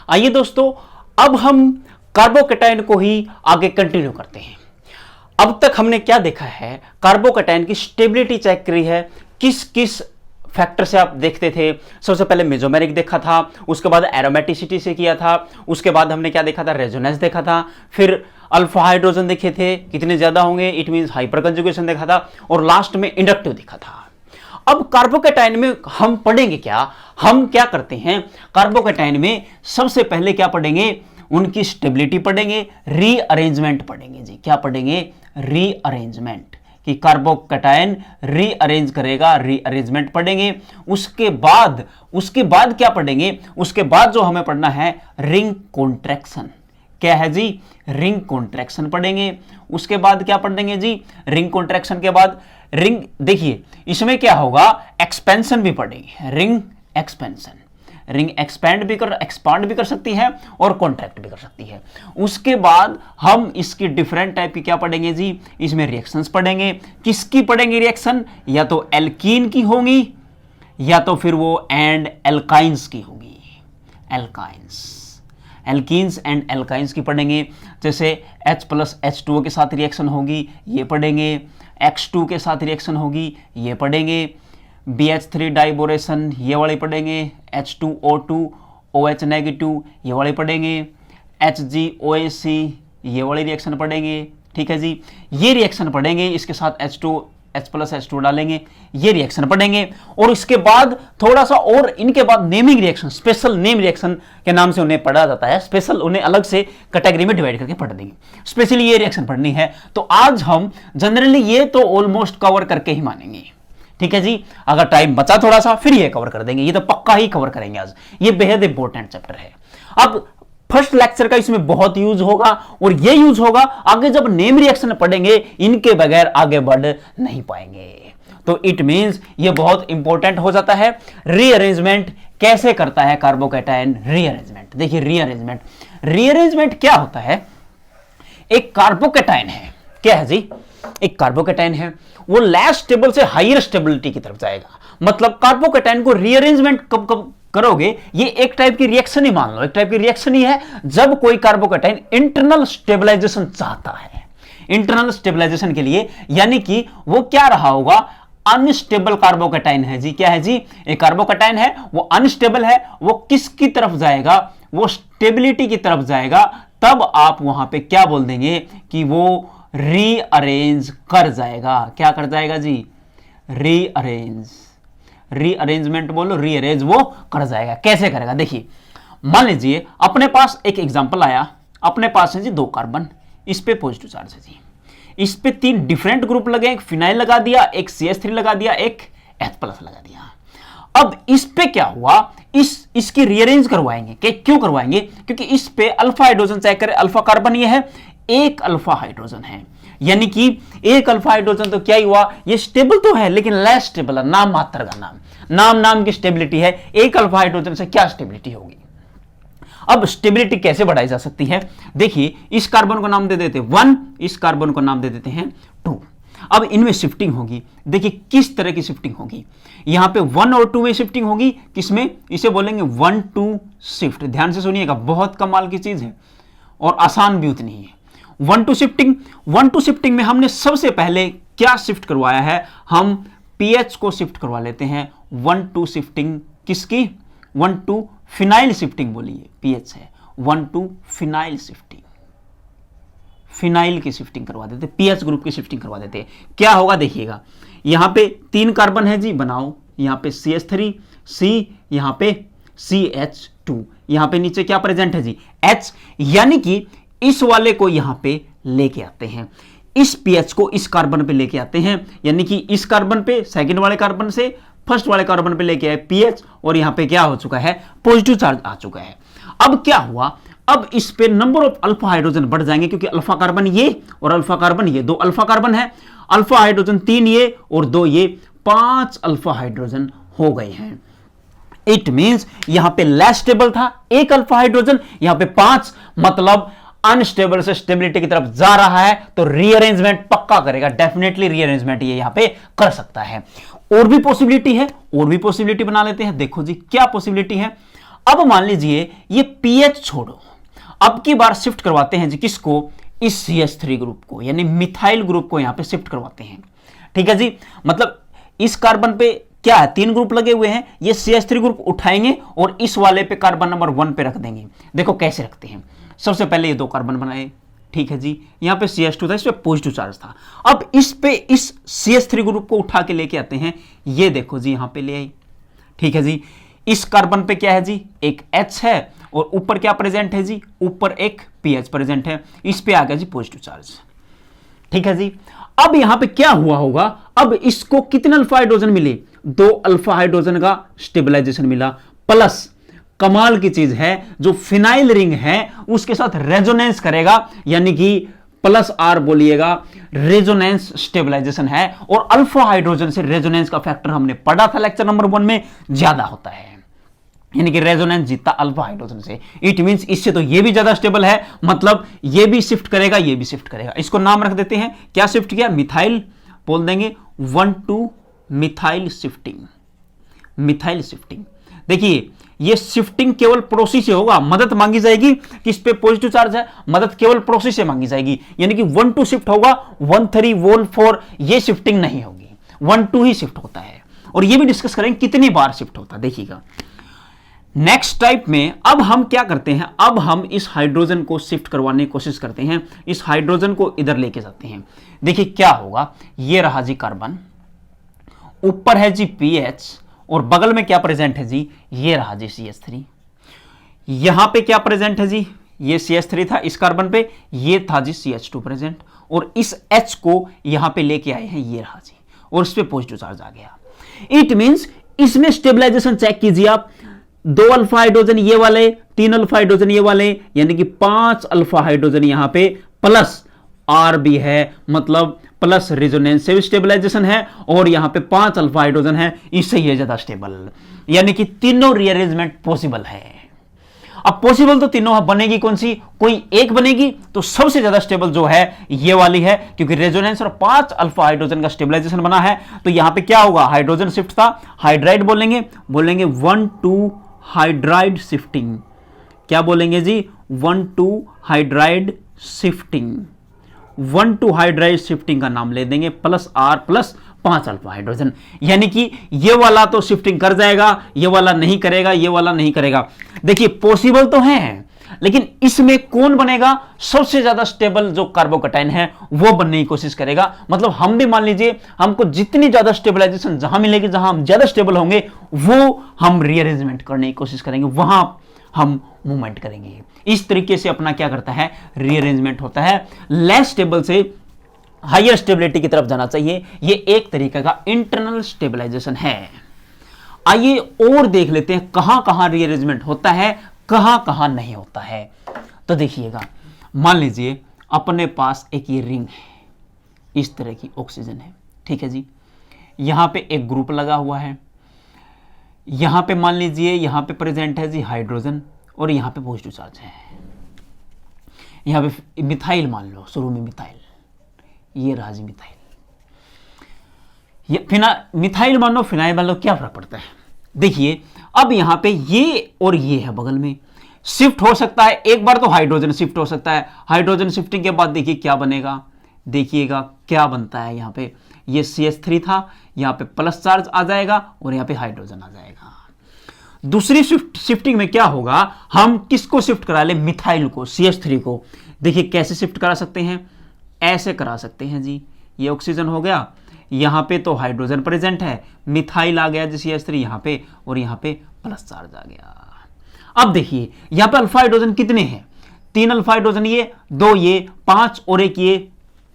आइए दोस्तों, अब हम कार्बोकैटायन को ही आगे कंटिन्यू करते हैं। अब तक हमने क्या देखा है, कार्बोकैटायन की स्टेबिलिटी चेक करी है। किस किस फैक्टर से आप देखते थे? सबसे पहले मेसोमेरिक देखा था, उसके बाद एरोमेटिसिटी से किया था, उसके बाद हमने क्या देखा था, रेजोनेंस देखा था, फिर अल्फा हाइड्रोजन देखे थे कितने ज्यादा होंगे, इट मींस हाइपर कंजुगेशन देखा था, और लास्ट में इंडक्टिव देखा था। अब कार्बोकैटायन में हम पढ़ेंगे क्या, हम क्या करते हैं कार्बोकैटायन में, सबसे पहले क्या पढ़ेंगे, उनकी स्टेबिलिटी पढ़ेंगे, रीअरेंजमेंट पढ़ेंगे जी। क्या पढ़ेंगे? रीअरेंजमेंट, कि कार्बोकैटायन रीअरेंज करेगा, रीअरेंजमेंट पढ़ेंगे। उसके बाद क्या पढ़ेंगे? उसके बाद जो हमें पढ़ना है रिंग कॉन्ट्रैक्शन। क्या है जी? रिंग कॉन्ट्रैक्शन पढ़ेंगे। उसके बाद क्या पढ़ेंगे जी? रिंग कॉन्ट्रैक्शन के बाद रिंग, देखिए इसमें क्या होगा, एक्सपेंशन भी पढ़ेंगे, रिंग एक्सपेंशन। रिंग एक्सपांड भी कर सकती है और कॉन्ट्रैक्ट भी कर सकती है। उसके बाद हम इसकी डिफरेंट टाइप की क्या पढ़ेंगे जी, इसमें रिएक्शंस पढ़ेंगे। किसकी पढ़ेंगे रिएक्शन? या तो एल्कीन की होंगी या तो फिर वो एंड एल्काइंस की होगी। एल्कीन्स एंड एल्काइंस की पढ़ेंगे। जैसे H+H2O के साथ रिएक्शन होगी, ये पढ़ेंगे। X2 के साथ रिएक्शन होगी, ये पढ़ेंगे। BH3 डाइबोरेशन, ये वाले पढ़ेंगे। H2O2 OH नेगेटिव, ये वाले पढ़ेंगे। HgOAC, ये वाले रिएक्शन पढ़ेंगे। ठीक है जी, ये रिएक्शन पढ़ेंगे। इसके साथ H+H2 डालेंगे, ये रिएक्शन पढ़ेंगे। और इसके बाद थोड़ा सा और इनके बाद naming reaction, special name reaction के नाम से उन्हें पढ़ा जाता है। स्पेशल उन्हें अलग से कैटेगरी में डिवाइड करके पढ़ देंगे। स्पेशली ये रिएक्शन पढ़नी है। तो आज हम जनरली ये तो ऑलमोस्ट कवर करके ही मानेंगे। ठीक है जी, अगर टाइम बचा थोड़ा सा फिर ये कवर कर देंगे, ये तो पक्का ही कवर करेंगे आज। ये बेहद इंपॉर्टेंट चैप्टर है। अब फर्स्ट लेक्चर का इसमें बहुत यूज होगा, और ये यूज होगा आगे जब नेम रिएक्शन पढ़ेंगे, इनके बगैर आगे बढ़ नहीं पाएंगे। तो इट मींस ये बहुत इंपॉर्टेंट हो जाता है। रीअरेंजमेंट कैसे करता है कार्बोकैटायन? रीअरेंजमेंट देखिए, रीअरेंजमेंट क्या होता है? एक कार्बोकैटायन है, क्या है जी? एक कार्बोकैटायन है, वो लेस स्टेबल से हायर स्टेबिलिटी की तरफ जाएगा। मतलब कार्बोकैटायन को रीअरेंजमेंट कब करोगे, ये एक टाइप की रिएक्शन ही मान लो, एक टाइप की रिएक्शन ही है जब कोई कार्बोकैटायन इंटरनल स्टेबलाइजेशन चाहता है। इंटरनल स्टेबलाइजेशन के लिए, यानी कि वो क्या रहा होगा, अनस्टेबल कार्बोकैटायन है जी। क्या है जी? एक कार्बोकैटायन है, वो अनस्टेबल है, वो किसकी तरफ जाएगा? वो स्टेबिलिटी की तरफ जाएगा। तब आप वहां पे क्या बोल देंगे कि वो रीअरेंज कर जाएगा। क्या कर जाएगा जी? रीअरेंजमेंट बोलो, रीअरेंज वो कर जाएगा। कैसे करेगा? देखिए, मान लीजिए अपने पास एक एग्जांपल आया, अपने पास है जी 2 कार्बन, इस पे पॉजिटिव चार्ज है जी, इस पे 3 डिफरेंट ग्रुप लगे, एक फिनाइल लगा दिया, एक CH3 लगा दिया, एक H+ लगा दिया। अब इस पे क्या हुआ, इसकी रीअरेंज करवाएंगे। क्यों करवाएंगे? क्योंकि इस पे अल्फा हाइड्रोजन चेक करें, अल्फा कार्बन ये है, एक अल्फा हाइड्रोजन है, यानी कि एक अल्फा हाइड्रोजन। तो क्या ही हुआ, ये स्टेबल तो है लेकिन लेस स्टेबल है, नाम मात्र का नाम की स्टेबिलिटी है। एक अल्फा हाइड्रोजन से क्या स्टेबिलिटी होगी? अब स्टेबिलिटी कैसे बढ़ाई जा सकती है? देखिए, इस कार्बन को नाम दे देते हैं 1, इस कार्बन को नाम दे देते हैं 2। अब इनमें शिफ्टिंग होगी। देखिए किस तरह की शिफ्टिंग होगी, यहां पे 1 और 2 में शिफ्टिंग होगी। किसमें? इसे बोलेंगे 1-2 शिफ्ट। ध्यान से सुनिएगा, बहुत कमाल की चीज है और आसान भी उतनी ही है। 1-2 शिफ्टिंग में हमने सबसे पहले क्या शिफ्ट करवाया है, हम पीएच को शिफ्ट करवा लेते हैं। 1-2 शिफ्टिंग किसकी? 1-2 फिनाइल शिफ्टिंग बोलिए, पीएच है, 1-2 फिनाइल शिफ्टिंग, फिनाइल की शिफ्टिंग करवा देते, पीएच ग्रुप की शिफ्टिंग करवा देते। क्या होगा देखिएगा, यहां पे 3 कार्बन है जी, बनाओ, यहां पे CH3, C, यहां पे CH2, यहां पे नीचे क्या प्रेजेंट है जी, H, यानी कि इस वाले को यहां पे लेके आते हैं, इस पीएच को इस कार्बन पे लेके आते हैं, यानी कि इस कार्बन पे सेकंड वाले कार्बन से फर्स्ट वाले कार्बन पे लेके आए पीएच, और यहां पे क्या हो चुका है, पॉजिटिव चार्ज आ चुका है। अब क्या हुआ, अब इस पे नंबर ऑफ अल्फा हाइड्रोजन बढ़ जाएंगे, क्योंकि अल्फा कार्बन ये और अल्फा कार्बन ये, 2 अल्फा कार्बन है, अल्फा हाइड्रोजन 3 ये और 2 ये, 5 अल्फा हाइड्रोजन हो गए हैं। इट मींस यहां पे लेस स्टेबल था 1 अल्फा हाइड्रोजन, यहां पे 5, मतलब अनस्टेबल से स्टेबिलिटी की तरफ जा रहा है, तो रीअरेंजमेंट पक्का करेगा, डेफिनेटली रीअरेंजमेंट ये यहां पे कर सकता है। और भी पॉसिबिलिटी है, और भी पॉसिबिलिटी बना लेते हैं। देखो जी क्या पॉसिबिलिटी है, अब मान लीजिए ये पीएच छोड़ो, अब की बार शिफ्ट करवाते हैं जी किसको, इस CH3 ग्रुप को, यानी मिथाइल ग्रुप को यहां पे शिफ्ट करवाते हैं। ठीक है जी, मतलब इस कार्बन पे क्या है, 3 ग्रुप लगे हुए हैं, ये CH3 ग्रुप उठाएंगे और इस वाले पे कार्बन नंबर 1 पे रख देंगे। देखो कैसे रखते हैं, सबसे पहले ये 2 कार्बन बनाए, ठीक है जी, यहां पे CH2 था, इस पे पॉजिटिव चार्ज था। अब इस पे इस CH3 ग्रुप को उठा के लेके आते हैं, ये देखो जी यहां पे ले आई। ठीक है जी, इस कार्बन पे क्या है जी, एक H है और ऊपर क्या प्रेजेंट है जी, ऊपर एक PH प्रेजेंट है, इस पे आ गया जी पॉजिटिव चार्ज। ठीक है जी, अब यहां पे क्या हुआ होगा, अब इसको कितने अल्फा हाइड्रोजन मिले, 2 अल्फा हाइड्रोजन का स्टेबलाइजेशन मिला, प्लस कमाल की चीज है जो फिनाइल रिंग है उसके साथ रेजोनेंस करेगा, यानी कि प्लस R बोलिएगा, रेजोनेंस स्टेबलाइजेशन है। और अल्फा हाइड्रोजन से रेजोनेंस का फैक्टर हमने पढ़ा था लेक्चर नंबर 1 में, ज्यादा होता है, यानी कि रेजोनेंस जीतता अल्फा हाइड्रोजन से। इट मींस इससे तो ये भी ज्यादा स्टेबल है, मतलब ये भी शिफ्ट करेगा, ये भी शिफ्ट करेगा। इसको नाम रख देते हैं, क्या शिफ्ट किया, मिथाइल बोल देंगे, 1-2 मिथाइल शिफ्टिंग। मिथाइल शिफ्टिंग, देखिए ये शिफ्टिंग केवल प्रोसी से होगा, मदद मांगी जाएगी कि इस पे पॉजिटिव चार्ज है, मदद केवल प्रोसी से मांगी जाएगी, यानी कि 1-2 शिफ्ट होगा, 1-3 1-4 ये शिफ्टिंग नहीं होगी, 1-2 ही शिफ्ट होता है। और ये भी डिस्कस करेंगे कितनी बार शिफ्ट होता है, देखिएगा नेक्स्ट टाइप में। अब हम क्या करते हैं, अब हम इस हाइड्रोजन को शिफ्ट करवाने की कोशिश करते हैं, इस हाइड्रोजन को इधर लेके जाते हैं। देखिए क्या होगा, ये रहा जी कार्बन, ऊपर है जी PH और बगल में क्या प्रेजेंट है जी, ये रहा जी CH3। यहां पे क्या प्रेजेंट है जी, ये CH3 था इस कार्बन पे, ये था जी CH2 प्रेजेंट, और इस H को यहां पे लेके आए हैं, ये रहा जी, और इस पे पॉजिटिव चार्ज आ गया। इट मींस इसमें स्टेबलाइजेशन चेक कीजिए आप, 2 अल्फा हाइड्रोजन ये वाले, 3 अल्फा हाइड्रोजन ये वाले, यानी कि 5 अल्फा हाइड्रोजन यहां पे, प्लस R भी है, मतलब प्लस रेजोनेंस से भी स्टेबलाइजेशन है, और यहां पे 5 अल्फा हाइड्रोजन है, इससे ये ज्यादा स्टेबल, यानी कि तीनों रीअरेंजमेंट पॉसिबल है। अब पॉसिबल तो तीनों बनेगी कौन सी, कोई एक बनेगी, तो सबसे ज्यादा स्टेबल जो है ये वाली है, क्योंकि रेजोनेंस और 5 अल्फा हाइड्रोजन का स्टेबलाइजेशन बना है। तो यहां पे क्या होगा, हाइड्रोजन शिफ्ट था, हाइड्राइड बोलेंगे, बोलेंगे 1-2 हाइड्राइड शिफ्टिंग। क्या बोलेंगे जी, 1-2 हाइड्राइड शिफ्टिंग, 1-2 हाइड्राइड शिफ्टिंग का नाम ले देंगे, plus R plus 5 alpha hydrogen, यानी कि ये वाला तो शिफ्टिंग कर जाएगा, ये वाला नहीं करेगा, ये वाला नहीं करेगा। देखिए पॉसिबल तो है, लेकिन इसमें कौन बनेगा, सबसे ज्यादा स्टेबल जो कार्बोकैटायन है वो बनने की कोशिश करेगा। मतलब हम भी मान लीजिए, हमको जितनी ज्यादा स्टेबलाइजेशन जहां मिलेगी, जहां हम ज्यादा स्टेबल होंगे, वो हम रीअरेंजमेंट करने की कोशिश करेंगे, वहां हम मूवमेंट करेंगे। इस तरीके से अपना क्या करता है, रीअरेंजमेंट होता है। लेस स्टेबल से हायर स्टेबिलिटी की तरफ जाना चाहिए, ये एक तरीके का इंटरनल स्टेबलाइजेशन है। आइए और देख लेते हैं कहां कहां रीअरेंजमेंट होता है, कहां कहां नहीं होता है। तो देखिएगा, मान लीजिए अपने पास एक ये रिंग है, इस तरह की ऑक्सीजन है, ठीक है जी, यहां पे एक ग्रुप लगा हुआ है, यहां पे मान लीजिए यहां पे प्रेजेंट है जी हाइड्रोजन, और यहां पे पॉजिटिव चार्ज है, यहां पे मिथाइल मान लो, शुरू में मिथाइल, ये रहा जी मिथाइल, ये मिथाइल मान लो, फिनाइल मान लो, क्या फर्क पड़ता है। देखिए अब यहां पे ये और ये है बगल में, शिफ्ट हो सकता है, एक बार तो हाइड्रोजन शिफ्ट हो सकता है, हाइड्रोजन शिफ्टिंग के बाद देखिए क्या बनेगा, देखिएगा क्या बनता है। यहां पे ये CH3 था, यहां पे प्लस चार्ज आ जाएगा और यहां पे हाइड्रोजन आ जाएगा। दूसरी शिफ्टिंग में क्या होगा, हम किसको शिफ्ट करा ले, मिथाइल को, CH3 को। देखिए कैसे शिफ्ट करा सकते हैं, ऐसे करा सकते हैं जी, ये ऑक्सीजन हो गया, यहां पे तो हाइड्रोजन प्रेजेंट है, मिथाइल आ गया जी CH3 यहां पे, और यहां पे प्लस चार्ज आ गया। अब देखिए यहां पे अल्फा हाइड्रोजन कितने हैं, 3 अल्फा हाइड्रोजन, ये 2, ये 5 और एक ये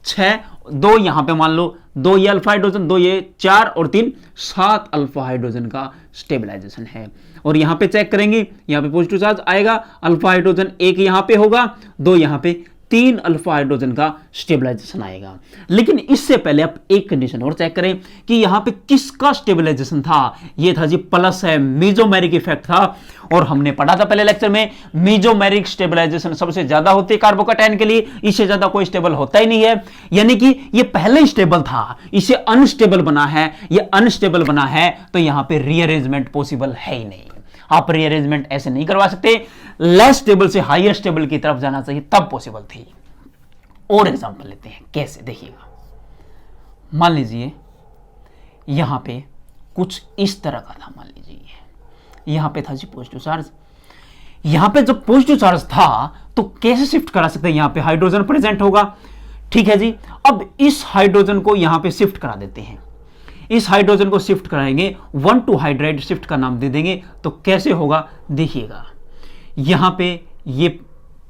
6, 2 यहां पे मान लो, 2 ये अल्फा हाइड्रोजन, 2 ये 4 और 3 7 अल्फा हाइड्रोजन का स्टेबलाइजेशन है। और यहां पे चेक करेंगे, यहां पे पॉजिटिव चार्ज आएगा, अल्फा हाइड्रोजन एक यहां पे होगा, 2 यहां पे, 3 अल्फा हाइड्रोजन का स्टेबलाइजेशन आएगा। लेकिन इससे पहले आप एक कंडीशन और चेक करें कि यहां पे किसका स्टेबलाइजेशन था, ये था जी प्लस है, मेसोमेरिक इफेक्ट था। और हमने पढ़ा था पहले लेक्चर में, मेसोमेरिक स्टेबलाइजेशन सबसे ज्यादा होती है कार्बोकैटायन के लिए, इससे ज्यादा कोई स्टेबल होता ही नहीं है। यानी कि ये पहले ही स्टेबल था, इसे अनस्टेबल बना है, ये अनस्टेबल बना है, तो यहां पे रीअरेंजमेंट पॉसिबल है ही नहीं। आप रीअरेंजमेंट ऐसे नहीं करवा सकते, लेस स्टेबल से हायर स्टेबल की तरफ जाना चाहिए, तब पॉसिबल थी। और एग्जांपल लेते हैं, कैसे देखिएगा। मान लीजिए यहां पे कुछ इस तरह का था, मान लीजिए यहां पे था जी पॉजिटिव चार्ज, यहां पे जब पॉजिटिव चार्ज था तो कैसे शिफ्ट करा सकते हैं, यहां पे हाइड्रोजन प्रेजेंट होगा, ठीक है जी। अब इस हाइड्रोजन को यहां पे शिफ्ट करा देते हैं, इस हाइड्रोजन को शिफ्ट कराएंगे, 1,2 हाइड्राइड शिफ्ट का नाम दे देंगे, तो कैसे होगा देखिएगा। यहां पे ये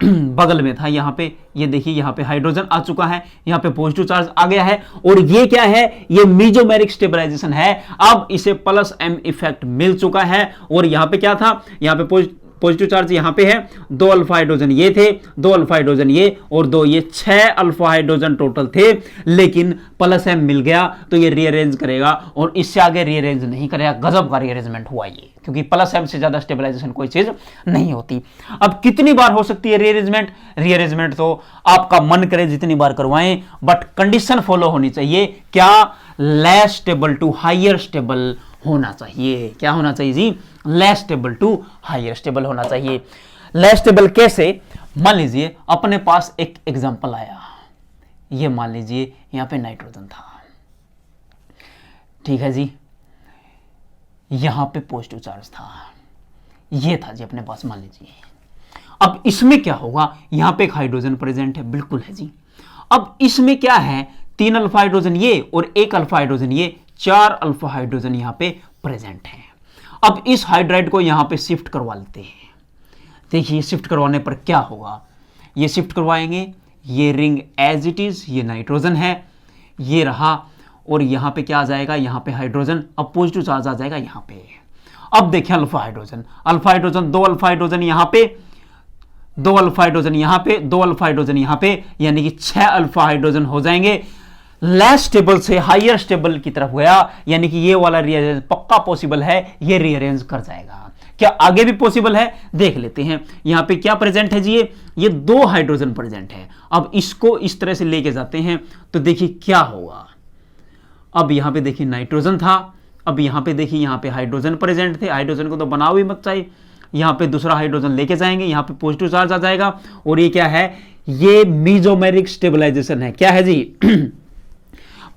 बगल में था, यहां पे ये देखिए यहां पे हाइड्रोजन आ चुका है, यहां पे पॉजिटिव चार्ज आ गया है, और ये क्या है, ये मीजोमेरिक स्टेबलाइजेशन है। अब इसे प्लस एम इफेक्ट मिल चुका है, और यहां पे क्या था, यहां पे पॉजिटिव चार्ज यहां पे है, 2 अल्फा हाइड्रोजन ये थे, 2 अल्फा हाइड्रोजन ये, और 2 ये, 6 अल्फा हाइड्रोजन टोटल थे, लेकिन प्लस एम मिल गया तो ये रीअरेंज करेगा, और इससे आगे रीअरेंज नहीं करेगा। गजब का रीअरेंजमेंट हुआ ये, क्योंकि प्लस एम से ज्यादा स्टेबलाइजेशन कोई चीज नहीं होती। अब कितनी बार हो सकती है रीअरेंजमेंट? रीअरेंजमेंट तो आपका मन करे जितनी बार करवाएं, बट कंडीशन फॉलो होनी चाहिए, क्या, less stable to higher stable होना चाहिए। क्या होना चाहिए जी? Less stable to higher stable होना चाहिए। लेस स्टेबल कैसे? मान लीजिए अपने पास एक एग्जांपल आया, ये मान लीजिए यहां पे नाइट्रोजन था, ठीक है जी, यहां पे पॉजिटिव चार्ज था, ये था जी अपने पास, मान लीजिए। अब इसमें क्या होगा, यहां पे एक हाइड्रोजन प्रेजेंट है, बिल्कुल है जी। अब इसमें क्या है, 3 अल्फा हाइड्रोजन ये और 1 अल्फा हाइड्रोजन ये, 4 अल्फा हाइड्रोजन यहां पे प्रेजेंट है। अब इस हाइड्राइड को यहां पे शिफ्ट करवा लेते हैं। देखिए शिफ्ट करवाने पर क्या होगा, ये शिफ्ट करवाएंगे, ये रिंग एज इट इज, ये नाइट्रोजन है, ये रहा, और यहां पे क्या आ जाएगा, यहां पे हाइड्रोजन, अब पॉजिटिव चार्ज आ जाएगा यहां पे। अब देखिए अल्फा हाइड्रोजन, 2 अल्फा हाइड्रोजन यहां पे, 2 अल्फा हाइड्रोजन यहां पे, 2 अल्फा हाइड्रोजन यहां पे, यानी कि 6 अल्फा हाइड्रोजन हो जाएंगे। लेस स्टेबल से हायर स्टेबल की तरफ गया, यानी कि ये वाला रीअरेंज पक्का पॉसिबल है, ये रीअरेंज कर जाएगा। क्या आगे भी पॉसिबल है? देख लेते हैं। यहां पे क्या प्रेजेंट है जी, ये 2 हाइड्रोजन प्रेजेंट है। अब इसको इस तरह से लेके जाते हैं तो देखिए क्या होगा। अब यहां पे देखिए नाइट्रोजन था, अब यहां पे देखिए यहां पे हाइड्रोजन प्रेजेंट थे, हाइड्रोजन को तो बनाओ ही मत चाहिए, यहां पे दूसरा हाइड्रोजन लेके जाएंगे, यहां पे पॉजिटिव चार्ज आ जाएगा, और ये क्या है, ये मीजोमेरिक स्टेबलाइजेशन है। क्या है जी?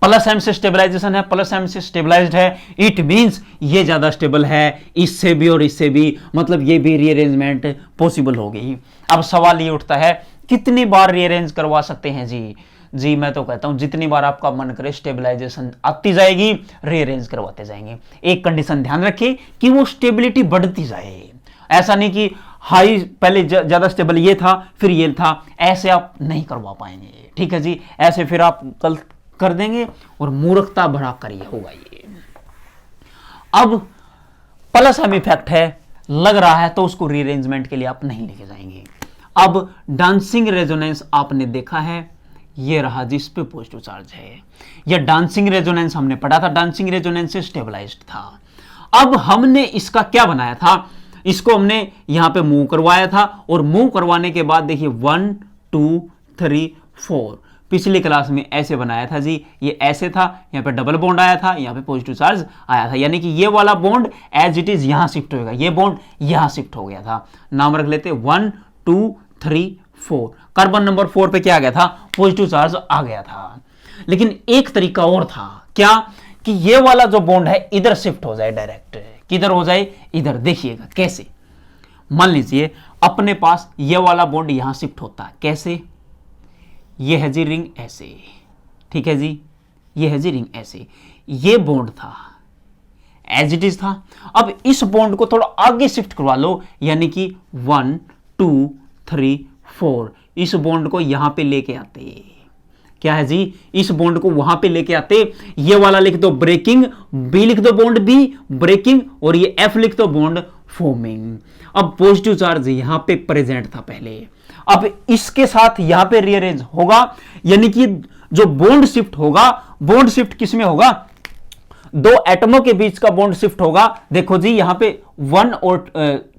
प्लस एम से स्टेबलाइजेशन है, प्लस एम से स्टेबलाइज्ड है, इट मींस ये ज्यादा स्टेबल है, इससे भी और इससे भी, मतलब ये भी रीअरेंजमेंट पॉसिबल हो गई। अब सवाल ये उठता है कितनी बार रीअरेंज करवा सकते हैं जी? जी मैं तो कहता हूं जितनी बार आपका मन करे, स्टेबलाइजेशन आती जाएगी, रीअरेंज करवाते जाएंगे। एक कंडीशन ध्यान रखिए कि वो स्टेबिलिटी बढ़ती जाए, ऐसा नहीं कि हाई पहले ज्यादा स्टेबल ये था फिर ये था, ऐसे आप नहीं करवा पाएंगे, ठीक है जी। ऐसे फिर आप कल कर देंगे और मूर्खता भरा कर ये होगा ये। अब प्लस एम इफेक्ट है, लग रहा है, तो उसको रीअरेंजमेंट के लिए आप नहीं लेके जाएंगे। अब डांसिंग रेजोनेंस आपने देखा है, ये रहा जिस पे पॉजिटिव चार्ज है, यह डांसिंग रेजोनेंस हमने पढ़ा था, डांसिंग रेजोनेंस से स्टेबलाइज्ड था। अब हमने इसका क्या बनाया था, इसको हमने यहां पे मूव करवाया था, और मूव करवाने के बाद देखिए 1 2 3 4, पिछली क्लास में ऐसे बनाया था जी, ये ऐसे था, यहाँ पे डबल बॉन्ड आया था, यहाँ पे पॉजिटिव चार्ज आया था, यानी कि ये वाला बॉन्ड एज इट इज यहां शिफ्ट होगा, ये बॉन्ड यहां शिफ्ट हो गया था। नाम रख लेते 1 2 3 4। कार्बन नंबर 4 पे क्या आ गया था, पॉजिटिव चार्ज आ गया था। लेकिन एक तरीका और था, क्या कि ये वाला जो बॉन्ड है इधर शिफ्ट हो जाए डायरेक्ट, किधर हो जाए, इधर। देखिएगा कैसे, मान लीजिए अपने पास ये वाला बॉन्ड यहां शिफ्ट होता है, कैसे, ये है जी रिंग ऐसे, ठीक है जी, ये है जी रिंग ऐसे, ये बॉन्ड था एज इट इज था। अब इस बॉन्ड को थोड़ा आगे शिफ्ट करवा लो, यानी कि 1 2 3 4, इस बॉन्ड को यहां पे लेके आते, क्या है जी, इस बॉन्ड को वहां पे लेके आते, ये वाला लिख दो ब्रेकिंग, बी लिख दो बॉन्ड बी ब्रेकिंग, और ये एफ लिख दो बॉन्ड फॉर्मिंग। अब पॉजिटिव चार्ज यहां पे प्रेजेंट था पहले, अब इसके साथ यहां पे रीअरेंज होगा, यानी कि जो बॉन्ड शिफ्ट होगा, बॉन्ड शिफ्ट किसमें होगा, 2 एटमों के बीच का बॉन्ड शिफ्ट होगा। देखो जी यहां पे 1 और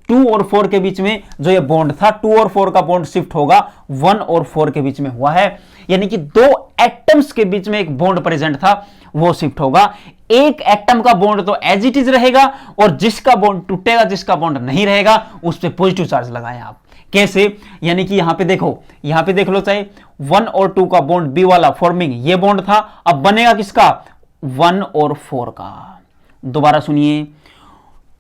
2 और 4 के बीच में जो ये बॉन्ड था, 2 और 4 का बॉन्ड शिफ्ट होगा, 1 और 4 के बीच में हुआ है, यानी कि 2 एटम्स के बीच में एक बॉन्ड प्रेजेंट था, वो शिफ्ट होगा। एक एटम का बॉन्ड तो एज इट इज रहेगा और जिसका बॉन्ड टूटेगा, जिसका बॉन्ड नहीं रहेगा, उस पर पॉजिटिव चार्ज लगाएं आप। कैसे? यानी कि यहां पे देखो, यहां पे देख लो, चाहे 1 और 2 का बॉन्ड बी वाला फॉर्मिंग ये बॉन्ड था, अब बनेगा किसका? 1 और 4 का। दोबारा सुनिए,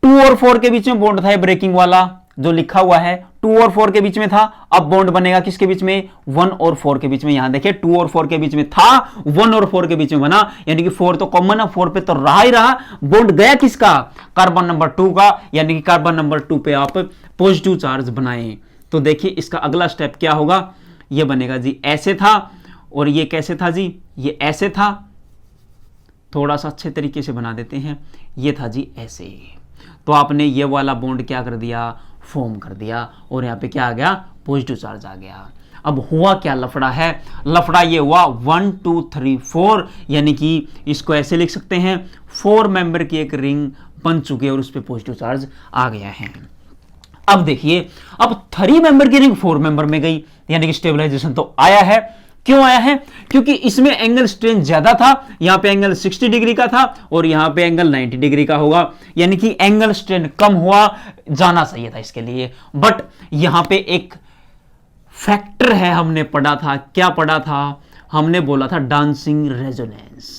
2 और 4 के बीच में बॉन्ड था, ब्रेकिंग वाला जो लिखा हुआ है 2 और 4 के बीच में था, अब बॉन्ड बनेगा किसके बीच में? 1 और 4 के बीच में। यहां देखिए 2 और 4 के बीच में था, 1 और 4 के बीच में बना, यानी कि 4 तो कॉमन है, 4 पे तो रहा ही रहा, बॉन्ड गया किसका? कार्बन नंबर 2 का, यानी कि कार्बन नंबर 2 पे आप पॉजिटिव चार्ज बनाएं। तो देखिए इसका अगला स्टेप क्या होगा, ये बनेगा जी ऐसे था, और ये कैसे था जी? ये ऐसे था, थोड़ा सा अच्छे तरीके से बना देते हैं, ये था जी ऐसे। तो आपने ये वाला बॉन्ड क्या कर दिया? फॉर्म कर दिया, और यहां पे क्या आ गया? पॉजिटिव चार्ज आ गया। अब हुआ क्या लफड़ा है? लफड़ा ये हुआ 1 2 3 4, यानी कि इसको ऐसे लिख सकते हैं, 4 मेंबर की एक रिंग बन चुकी है और उस पर पॉजिटिव चार्ज आ गया है। अब देखिए, अब 3 मेंबर की रिंग 4 मेंबर में गई, यानी कि स्टेबलाइजेशन तो आया है। क्यों आया है? क्योंकि इसमें एंगल स्ट्रेन ज्यादा था, यहां पे एंगल 60 डिग्री का था और यहां पे एंगल 90 डिग्री का होगा, यानी कि एंगल स्ट्रेन कम हुआ, जाना चाहिए था इसके लिए। बट यहां पे एक फैक्टर है, हमने पढ़ा था, क्या पढ़ा था? हमने बोला था डांसिंग रेजोनेंस।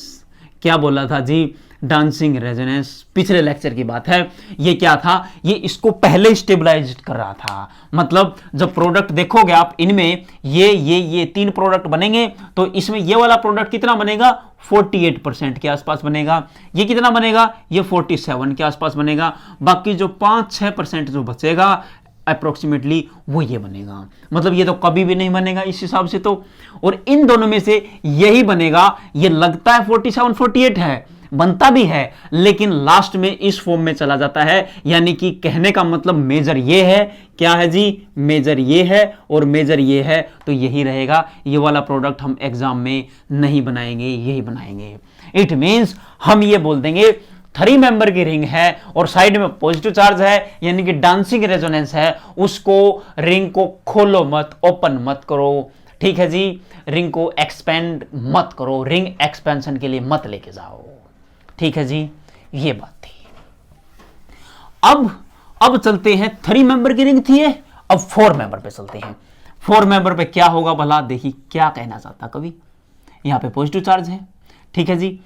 क्या बोला था जी? Dancing resonance. पिछले लेक्चर की बात है। ये क्या था? ये इसको पहले स्टेबलाइज कर रहा था। मतलब जब प्रोडक्ट देखोगे आप, इनमें ये 3 प्रोडक्ट बनेंगे, तो इसमें ये वाला प्रोडक्ट कितना बनेगा? 48% के आसपास बनेगा। ये कितना बनेगा? ये 47 के आसपास बनेगा। बाकी जो 5-6% जो बचेगा अप्रोक्सीमेटली, वो ये बनेगा। मतलब ये तो कभी भी नहीं बनेगा इस हिसाब से तो, और इन दोनों में से यही बनेगा। ये लगता है 47-48 है, बनता भी है, लेकिन लास्ट में इस फॉर्म में चला जाता है। यानी कि कहने का मतलब मेजर ये है, क्या है जी? मेजर ये है और मेजर ये है, तो यही रहेगा। ये वाला प्रोडक्ट हम एग्जाम में नहीं बनाएंगे, यही बनाएंगे। इट मींस हम ये बोल देंगे 3 मेंबर की रिंग है और साइड में पॉजिटिव चार्ज है, यानी कि डांसिंग रेजोनेंस है, उसको रिंग को खोलो मत, ओपन मत करो, ठीक है जी? रिंग को एक्सपेंड मत करो, रिंग एक्सपेंशन के लिए मत लेके जाओ, ठीक है जी? ये बात थी। अब चलते हैं, 3 मेंबर की रिंग थी, अब 4 मेंबर पे चलते हैं। 4 मेंबर पे क्या होगा भला? देखिए क्या कहना चाहता कवि। यहां पे पॉजिटिव चार्ज है, ठीक है जी?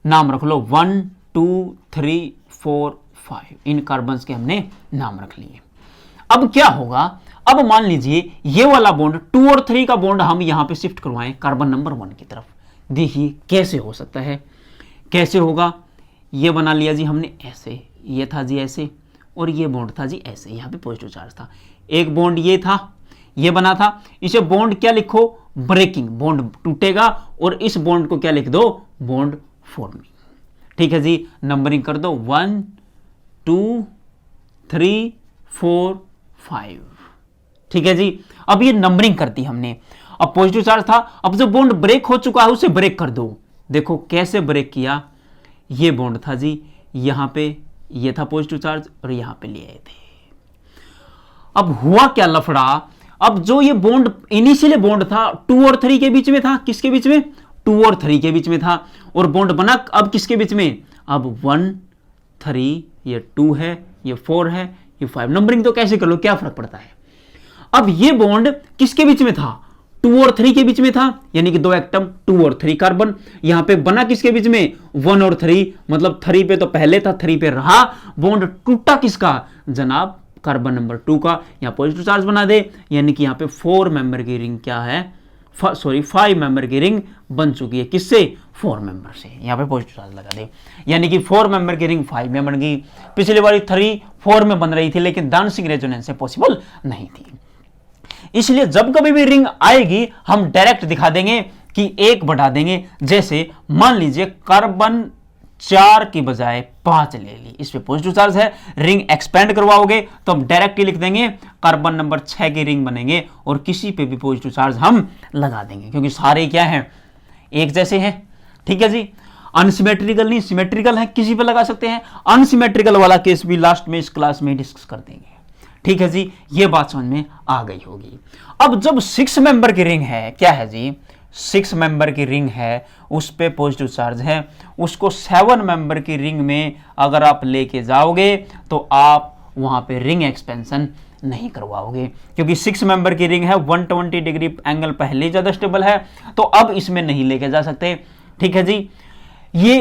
नाम रख लो 1 2 3 4 5, इन कार्बन्स के हमने नाम रख लिए। अब क्या होगा? अब मान लीजिए ये वाला बॉन्ड 2 और 3 का बॉन्ड हम यहां पे शिफ्ट करवाएं कार्बन नंबर 1 की तरफ। देखिए कैसे हो सकता है, कैसे होगा? ये बना लिया जी हमने ऐसे, ये था जी ऐसे, और ये बॉन्ड था जी ऐसे, यहां पे पॉजिटिव चार्ज था। एक बॉन्ड ये था, ये बना था, इसे बॉन्ड क्या लिखो? ब्रेकिंग, बॉन्ड टूटेगा, और इस बॉन्ड को क्या लिख दो? बॉन्ड फॉर्मिंग, ठीक है जी? नंबरिंग कर दो 1 2 3 4 5, ठीक है जी? अब ये नंबरिंग कर दी हमने। अब पॉजिटिव चार्ज था, अब जो बॉन्ड ब्रेक हो चुका है उसे ब्रेक कर दो। देखो कैसे ब्रेक किया, ये बॉन्ड था जी, यहां पे ये था पॉजिटिव चार्ज और यहां पे ले आए थे। अब हुआ क्या लफड़ा? अब जो ये बॉन्ड इनिशियली बॉन्ड था 2 और 3 के बीच में था, किसके बीच में? 2 और 3 के बीच में था, और बॉन्ड बना अब किसके बीच में? अब 1 3, ये 2 है, ये 4 है, ये 5। नंबरिंग तो कैसे कर लो, क्या फर्क पड़ता है? अब ये बॉन्ड किसके बीच में था? 2 और 3 के बीच में था, यानी कि 2 एटम 2 और 3 कार्बन। यहां पे बना किसके बीच में? 1 और 3, मतलब 3 पे तो पहले था, 3 पे रहा। बॉन्ड टूटा किसका जनाब? कार्बन नंबर 2 का। यहां पॉजिटिव चार्ज बना दे, यानी कि यहां पे 4 मेंबर की रिंग क्या है? 5 मेंबर की रिंग बन चुकी है, किससे? 4 मेंबर से। यहां पे पॉजिटिव चार्ज लगा दे, यानी कि 4 मेंबर की रिंग 5 में बन गई। पिछली बार 3 4 में बन रही थी, लेकिन डांसिंग रेजोनेंस से पॉसिबल नहीं थी। इसलिए जब कभी भी रिंग आएगी हम डायरेक्ट दिखा देंगे कि 1 बढ़ा देंगे। जैसे मान लीजिए कार्बन 4 की बजाय 5 ले ली, इस पे पॉजिटिव चार्ज है, रिंग एक्सपेंड करवाओगे तो हम डायरेक्ट ही लिख देंगे कार्बन नंबर 6 की रिंग बनेंगे, और किसी पे भी पॉजिटिव चार्ज हम लगा देंगे, क्योंकि सारे क्या हैं? एक जैसे हैं, ठीक है जी? अनसिमेट्रिकल नहीं, सिमेट्रिकल है, किसी पे लगा सकते हैं। अनसिमेट्रिकल वाला केस भी लास्ट में इस क्लास में डिस्कस कर देंगे, ठीक है जी? ये बात समझ में आ गई होगी। अब जब 6 मेंबर की रिंग है, क्या है जी? 6 मेंबर की रिंग है उस पे पॉजिटिव चार्ज है, उसको 7 मेंबर की रिंग में अगर आप लेके जाओगे तो आप वहां पे रिंग एक्सपेंशन नहीं करवाओगे, क्योंकि 6 मेंबर की रिंग है, 120 डिग्री एंगल पहले ही ज्यादा स्टेबल है, तो अब इसमें नहीं लेके जा सकते। ठीक है जी। ये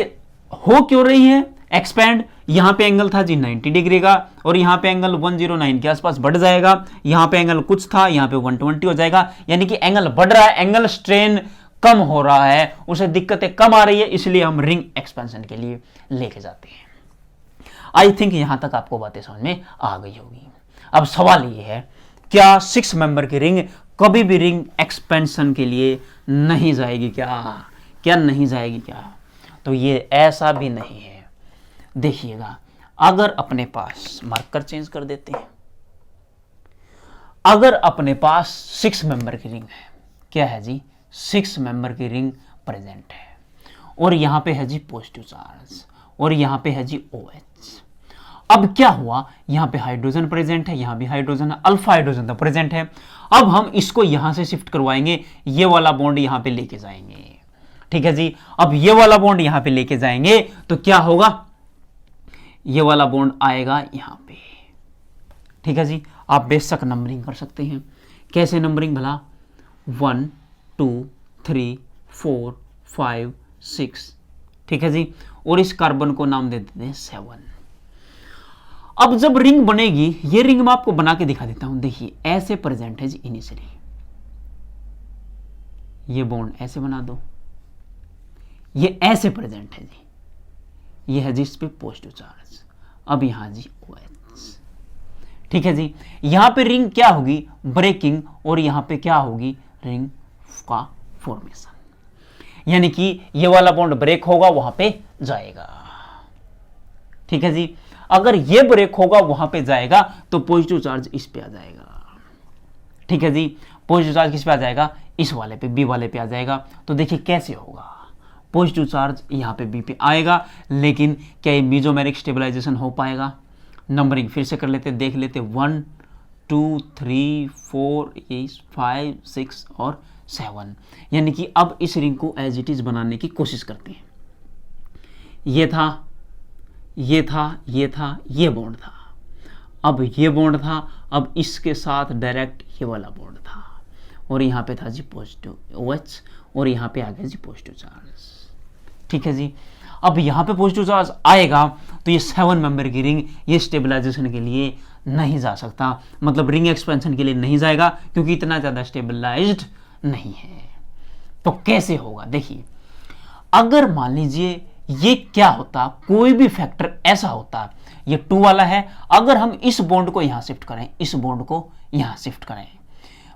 हो क्यों रही है एक्सपेंड? यहां पे एंगल था जी 90 डिग्री का और यहां पे एंगल 109 के आसपास बढ़ जाएगा, यहां पे एंगल कुछ था, यहां पे 120 हो जाएगा, यानी कि एंगल बढ़ रहा है, एंगल स्ट्रेन कम हो रहा है, उसे दिक्कतें कम आ रही है, इसलिए हम रिंग एक्सपेंशन के लिए लेके जाते हैं। आई थिंक यहां तक आपको बातें समझ में आ गई होगी। अब सवाल ये है, क्या 6 मेंबर की रिंग कभी भी रिंग एक्सपेंशन के लिए नहीं जाएगी क्या नहीं जाएगी क्या? तो ये ऐसा भी नहीं है। देखिएगा, अगर अपने पास मार्कर चेंज कर देते हैं, अगर अपने पास 6 मेंबर की रिंग है, क्या है जी 6 मेंबर की रिंग प्रेजेंट है और यहां पे है जी पॉजिटिव चार्ज और यहां पे है जी OH। अब क्या हुआ, यहां पे हाइड्रोजन प्रेजेंट है, यहां भी हाइड्रोजन है, अल्फा हाइड्रोजन तो प्रेजेंट है। अब हम इसको यहां से शिफ्ट करवाएंगे, ये वाला बॉन्ड यहां पे लेके जाएंगे। ठीक है जी। अब ये वाला बॉन्ड यहां पे लेके जाएंगे तो क्या होगा, ये वाला बॉन्ड आएगा यहां पे। ठीक है जी। आप बेशक नंबरिंग कर सकते हैं। कैसे नंबरिंग भला? 1 2 3 4 5 6। ठीक है जी। और इस कार्बन को नाम दे देते हैं 7। अब जब रिंग बनेगी, ये रिंग मैं आपको बना के दिखा देता हूं। देखिए ऐसे प्रेजेंट है जी इनिशियली, ये बॉन्ड ऐसे बना दो, ये ऐसे प्रेजेंट है जी, ये है जी इस पे पॉजिटिव चार्ज, अब यहां जी OH। ठीक है जी। यहां पे रिंग क्या होगी, ब्रेकिंग, और यहां पे क्या होगी, रिंग का फॉर्मेशन, यानी कि ये वाला बॉन्ड ब्रेक होगा, वहां पे जाएगा। ठीक है जी। अगर ये ब्रेक होगा, वहां पे जाएगा, तो पॉजिटिव चार्ज इस पे आ जाएगा। ठीक है जी। पॉजिटिव चार्ज किस पे आ जाएगा, इस वाले पे, बी वाले पे आ जाएगा। तो देखिए कैसे होगा, पॉजिटिव चार्ज यहां पे बी पे आएगा, लेकिन क्या ये मीजोमेरिक स्टेबलाइजेशन हो पाएगा? नंबरिंग फिर से कर लेते, देख लेते, 1 2 3 4 5 6 और 7, यानी कि अब इस रिंग को एज इट इज बनाने की कोशिश करते हैं। ये था, ये था, ये था, ये बॉन्ड था, अब ये बॉन्ड था, अब इसके साथ डायरेक्ट ये वाला बॉन्ड था, और यहां पे था जी पॉजिटिव OH और यहां पे आ गया जी पॉजिटिव चार्ज। ठीक है जी। अब यहां पे पॉजिटिव चार्ज आएगा तो ये 7 मेंबर की रिंग ये स्टेबलाइजेशन के लिए नहीं जा सकता, मतलब रिंग एक्सपेंशन के लिए नहीं जाएगा, क्योंकि इतना ज्यादा स्टेबलाइज्ड नहीं है। तो कैसे होगा? देखिए, अगर मान लीजिए ये क्या होता, कोई भी फैक्टर ऐसा होता, ये 2 वाला है, अगर हम इस बॉन्ड को यहां शिफ्ट करें, इस बॉन्ड को यहां शिफ्ट करें,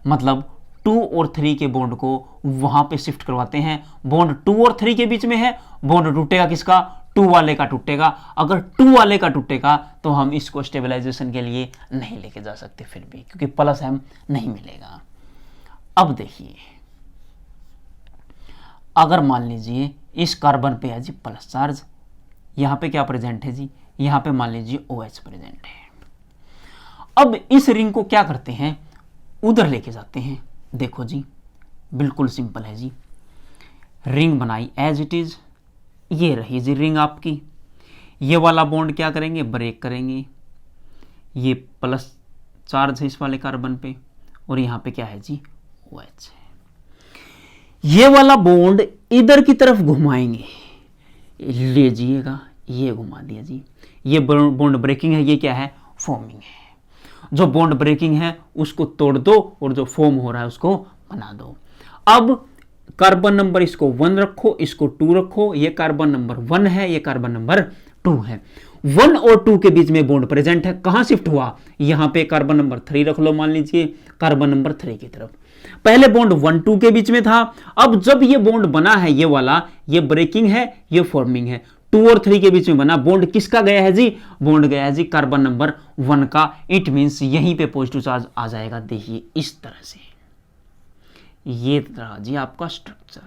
मतलब 2 और 3 के बॉन्ड को वहां पे शिफ्ट करवाते हैं, बॉन्ड 2 और 3 के बीच में है, बॉन्ड टूटेगा किसका, 2 वाले का टूटेगा। अगर 2 वाले का टूटेगा तो हम इसको स्टेबलाइजेशन के लिए नहीं लेके जा सकते फिर भी, क्योंकि प्लस एम नहीं मिलेगा। अब देखिए, अगर मान लीजिए इस कार्बन पे है जी प्लस चार्ज, यहां पे क्या प्रेजेंट है जी, यहां पे मान लीजिए OH प्रेजेंट है। अब इस रिंग को क्या करते हैं, उधर लेके जाते हैं। देखो जी, बिल्कुल सिंपल है जी, रिंग बनाई एज इट इज, ये रही जी रिंग आपकी, ये वाला बॉन्ड क्या करेंगे, ब्रेक करेंगे, ये प्लस चार्ज है इस वाले कार्बन पे, और यहां पे क्या है जी OH है। ये वाला बॉन्ड इधर की तरफ घुमाएंगे, लीजिएगा, ये घुमा दिया जी, ये बॉन्ड ब्रेकिंग है, ये क्या है, फॉर्मिंग है। जो बॉन्ड ब्रेकिंग है उसको तोड़ दो और जो फॉर्म हो रहा है उसको बना दो। अब कार्बन नंबर इसको 1 रखो, इसको 2 रखो, ये कार्बन नंबर 1 है, ये कार्बन नंबर 2 है, 1 और 2 के बीच में बॉन्ड प्रेजेंट है। कहां शिफ्ट हुआ, यहां पे कार्बन नंबर 3 रख लो, मान लीजिए कार्बन नंबर 3 की तरफ। पहले बॉन्ड 1 2 के बीच में था, अब जब ये बॉन्ड बना है, ये वाला, ये ब्रेकिंग है, ये फॉर्मिंग है, 2 और 3 के बीच में बना बॉन्ड, किसका गया है जी, बॉन्ड गया है जी कार्बन नंबर 1 का। इट मींस यहीं पे पॉजिटिव चार्ज आ जाएगा। देखिए इस तरह से, ये तरह जी आपका स्ट्रक्चर।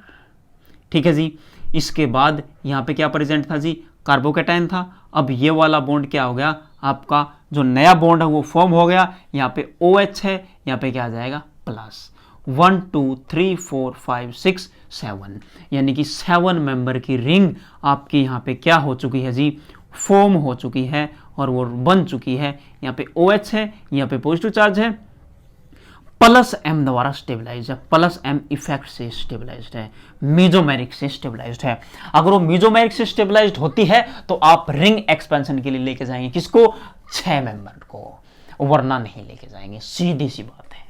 ठीक है जी। इसके बाद यहां पे क्या प्रेजेंट था जी, कार्बोकैटायन था। अब ये वाला बॉन्ड क्या हो गया, आपका जो नया बॉन्ड है वो फॉर्म हो गया, यहाँ पे OH है, यहाँ पे क्या आ जाएगा प्लस, 1 2 3 4 5 6 7, यानी कि 7 मेंबर की रिंग आपकी यहाँ पे क्या हो चुकी है जी, फॉर्म हो चुकी है और वो बन चुकी है। यहाँ पे OH है, यहाँ पे पॉजिटिव चार्ज है, प्लस M द्वारा स्टेबलाइज है, प्लस M इफेक्ट से स्टेबलाइज्ड है, मीजोमेरिक से स्टेबलाइज्ड है। अगर वो मीजोमेरिक से स्टेबलाइज्ड होती है तो आप रिंग एक्सपेंशन के लिए लेके जाएंगे किसको, 6 मेंबर को, वरना नहीं लेके जाएंगे, सीधी सी बात है।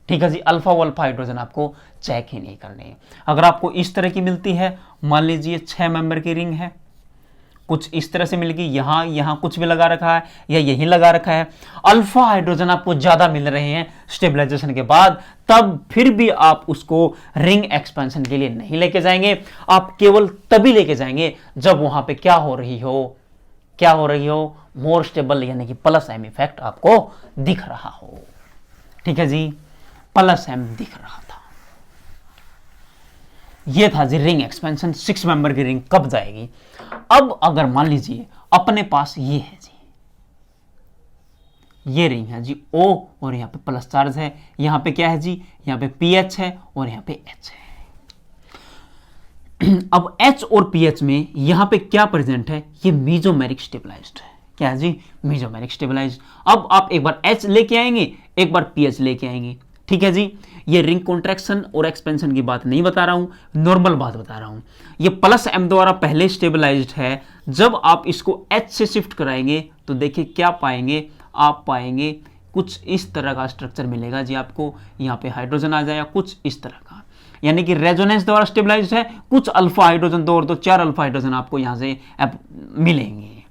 ठीक है जी, अल्फा वल्फा हाइड्रोजन आपको चेक ही नहीं करने। अगर आपको इस तरह की मिलती है, मान लीजिए 6 मेंबर की रिंग है, कुछ इस तरह से मिल गई, यहां कुछ भी लगा रखा है या यहीं लगा रखा है, अल्फा हाइड्रोजन आपको ज्यादा मिल रहे हैं स्टेबलाइजेशन के बाद, तब फिर भी आप उसको रिंग एक्सपेंशन के लिए नहीं लेके जाएंगे। आप केवल तभी लेके जाएंगे जब वहां पे क्या हो रही हो, मोर स्टेबल, यानी कि प्लस M इफेक्ट आपको दिख रहा हो। ठीक है जी, प्लस M दिख रहा था। ये था जी रिंग एक्सपेंशन। 6 मेंबर की रिंग कब जाएगी। अब अगर मान लीजिए अपने पास ये है जी, ये रिंग है जी O और यहां पे प्लस चार्ज है, यहां पे क्या है जी, यहां पे PH है और यहां पे H है। अब H और PH में यहां पे क्या प्रेजेंट है, ये मीजोमेरिक स्टेबलाइज्ड है। क्या है जी, मीजोमेरिक स्टेबलाइज्ड। अब आप एक बार H लेके आएंगे, एक बार PH लेके आएंगे। ठीक है जी, ये रिंग कॉन्ट्रैक्शन और एक्सपेंशन की बात नहीं बता रहा हूं, नॉर्मल बात बता रहा हूं। ये प्लस M द्वारा पहले स्टेबलाइज्ड है, जब आप इसको H से शिफ्ट कराएंगे तो देखिए क्या पाएंगे, आप पाएंगे कुछ इस तरह का स्ट्रक्चर मिलेगा जी आपको। यहाँ पे हाइड्रोजन आ जाएगा कुछ इस तरह का, यानी कि रेजोनेंस द्वारा स्टेबलाइज्ड है। कुछ अल्फा हाइड्रोजन, 2 और 2 4 अल्फा हाइड्रोजन आपको यहाँ से मिलेंगे।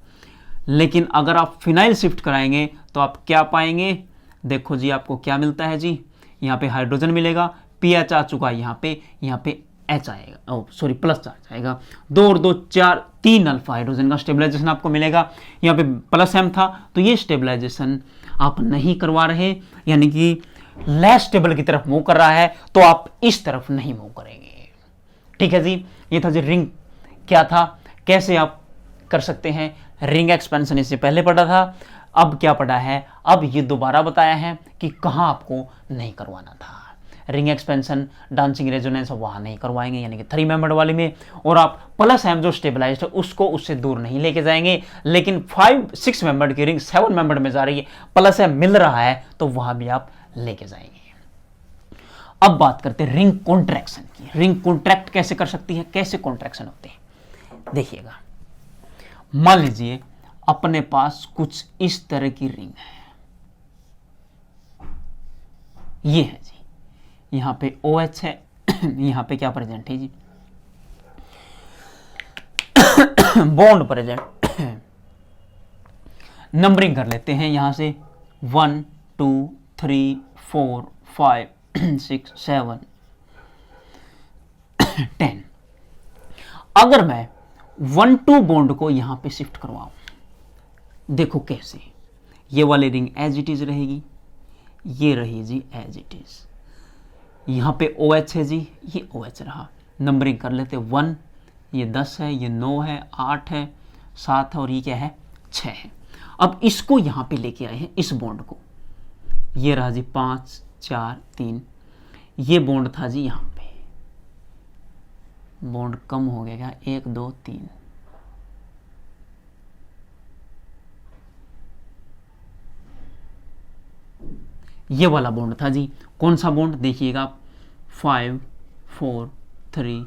लेकिन अगर आप फिनाइल शिफ्ट कराएंगे तो आप क्या पाएंगे, देखो जी आपको क्या मिलता है जी, यहाँ पे हाइड्रोजन मिलेगा, PH आ चुका है यहाँ पे H आएगा, सॉरी प्लस चार्ज आएगा, 2 और 2 4 3 अल्फा हाइड्रोजन का स्टेबलाइजेशन आपको मिलेगा। यहाँ पे प्लस M था तो ये स्टेबलाइजेशन आप नहीं करवा रहे, यानी कि लेस स्टेबल की तरफ मूव कर रहा है, तो आप इस तरफ नहीं मूव करेंगे। ठीक है जी, ये था जी रिंग क्या था, कैसे आप कर सकते हैं। रिंग एक्सपेंशन इससे पहले पढ़ा था, अब क्या पढ़ा है, अब ये दोबारा बताया है कि कहां आपको नहीं करवाना था। रिंग एक्सपेंशन डांसिंग रेजोनेंस वहां नहीं करवाएंगे, यानी कि 3 मेंबर वाली में, और आप प्लस M जो स्टेबलाइज्ड है उसको उससे दूर नहीं लेके जाएंगे। लेकिन 6 मेंबर की रिंग 7 मेंबर में जा रही है, प्लस M मिल रहा है, तो वहां भी आप लेके जाएंगे। अब बात करते हैं रिंग कॉन्ट्रैक्शन की। रिंग कॉन्ट्रैक्ट कैसे कर सकती है, कैसे कॉन्ट्रैक्शन होते हैं, देखिएगा। मान लीजिए अपने पास कुछ इस तरह की रिंग है, ये है जी, यहां पे OH है, यहां पे क्या प्रेजेंट है जी, बॉन्ड प्रेजेंट। नंबरिंग कर लेते हैं यहां से 1 2 3 4 5 6 7 10। अगर मैं 1 2 बॉन्ड को यहां पे शिफ्ट करवाऊं, देखो कैसे, ये वाली रिंग एज इट इज रहेगी, ये रही जी एज इट इज, यहां पे OH है जी, ये OH रहा। नंबरिंग कर लेते 1, ये 10 है, ये 9 है, 8 है, 7 है और ये क्या है 6 है। अब इसको यहां पे लेके आए हैं, इस बॉन्ड को, ये रहा जी 5 4 3, ये बॉन्ड था जी यहां पे, बॉन्ड कम हो गया क्या, 1 2 3, ये वाला बॉन्ड था जी। कौन सा बॉन्ड, देखिएगा 5 4 3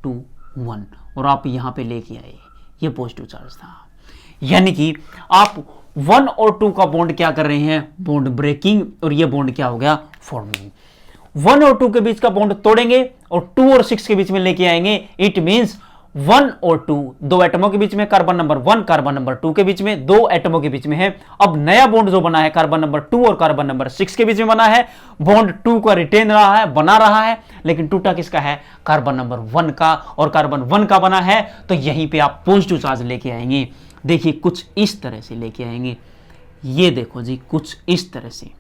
2 1, और आप यहां पे लेके आए, ये पॉजिटिव चार्ज था। यानी कि आप 1 और 2 का बॉन्ड क्या कर रहे हैं, बॉन्ड ब्रेकिंग, और ये बॉन्ड क्या हो गया, फॉर्मिंग। 1 और 2 के बीच का बॉन्ड तोड़ेंगे और 2 और 6 के बीच में लेके आएंगे। इट मींस 1 और 2, 2 एटमों के बीच में, कार्बन नंबर 1 कार्बन नंबर 2 के बीच में, 2 एटमों के बीच में है। अब नया बॉन्ड जो बना है कार्बन नंबर 2 और कार्बन नंबर 6 के बीच में बना है, बॉन्ड 2 का रिटेन रहा है, बना रहा है, लेकिन टूटा किसका है, कार्बन नंबर 1 का, और कार्बन 1 का बना है, तो यहीं पे आप पॉजिटिव चार्ज लेके आएंगे। देखिए कुछ इस तरह से लेके आएंगे, ये देखो जी कुछ इस तरह से,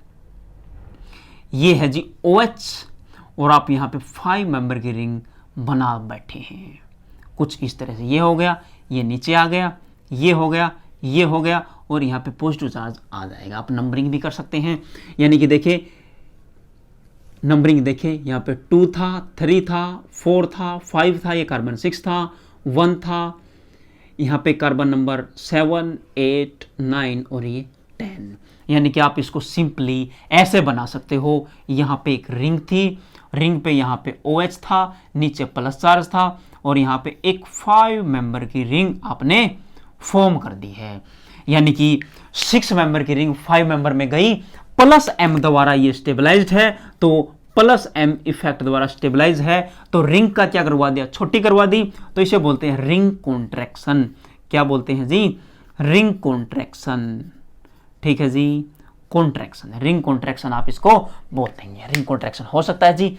ये है जी OH, और आप यहां पे 5 मेंबर की रिंग बना बैठे हैं कुछ इस तरह से। ये हो गया, ये नीचे आ गया, ये हो गया, ये हो गया, और यहाँ पे पॉजिटिव चार्ज आ जाएगा। आप नंबरिंग भी कर सकते हैं, यानी कि देखिए नंबरिंग देखें, यहाँ पे 2 था, 3 था, 4 था, 5 था, ये कार्बन 6 था, 1 था, यहाँ पे कार्बन नंबर 7, 8, 9 और ये 10। यानी कि आप इसको सिंपली ऐसे बना सकते हो। यहाँ पे एक रिंग थी, रिंग पे यहाँ पे OH था, नीचे प्लस चार्ज था और यहाँ पे एक 5 मेंबर की रिंग आपने फॉर्म कर दी है। यानी कि 6 मेंबर की रिंग 5 मेंबर में गई, प्लस M द्वारा ये स्टेबलाइज्ड है, तो प्लस M इफेक्ट द्वारा स्टेबलाइज है, तो रिंग का क्या करवा दिया, छोटी करवा दी, तो इसे बोलते हैं रिंग कॉन्ट्रैक्शन। क्या बोलते हैं जी, रिंग कॉन्ट्रैक्शन। ठीक है जी, कॉन्ट्रैक्शन, रिंग कॉन्ट्रैक्शन आप इसको बोल देंगे, रिंग कॉन्ट्रैक्शन हो सकता है जी।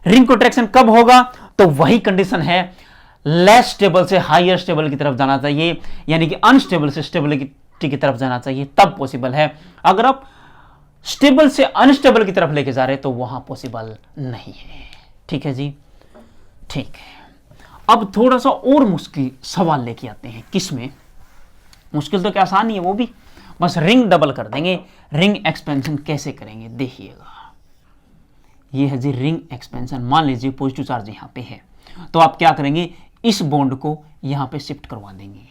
रिंग कॉन्ट्रैक्शन कब होगा, तो वही कंडीशन है लेस स्टेबल से हायर स्टेबल की तरफ जाना चाहिए, यानी कि अनस्टेबल से स्टेबिलिटी की तरफ जाना चाहिए, तब पॉसिबल है। अगर आप स्टेबल से अनस्टेबल की तरफ लेके जा रहे तो वहां पॉसिबल नहीं है। ठीक है जी, ठीक है। अब थोड़ा सा और मुश्किल सवाल लेके आते हैं। किसमें मुश्किल, तो क्या आसान ही है वो भी, बस रिंग डबल कर देंगे। रिंग एक्सपेंशन कैसे करेंगे देखिएगा। ये है जी रिंग एक्सपेंशन। मान लीजिए पॉजिटिव चार्ज यहां पे है, तो आप क्या करेंगे, इस बॉन्ड को यहां पे शिफ्ट करवा देंगे।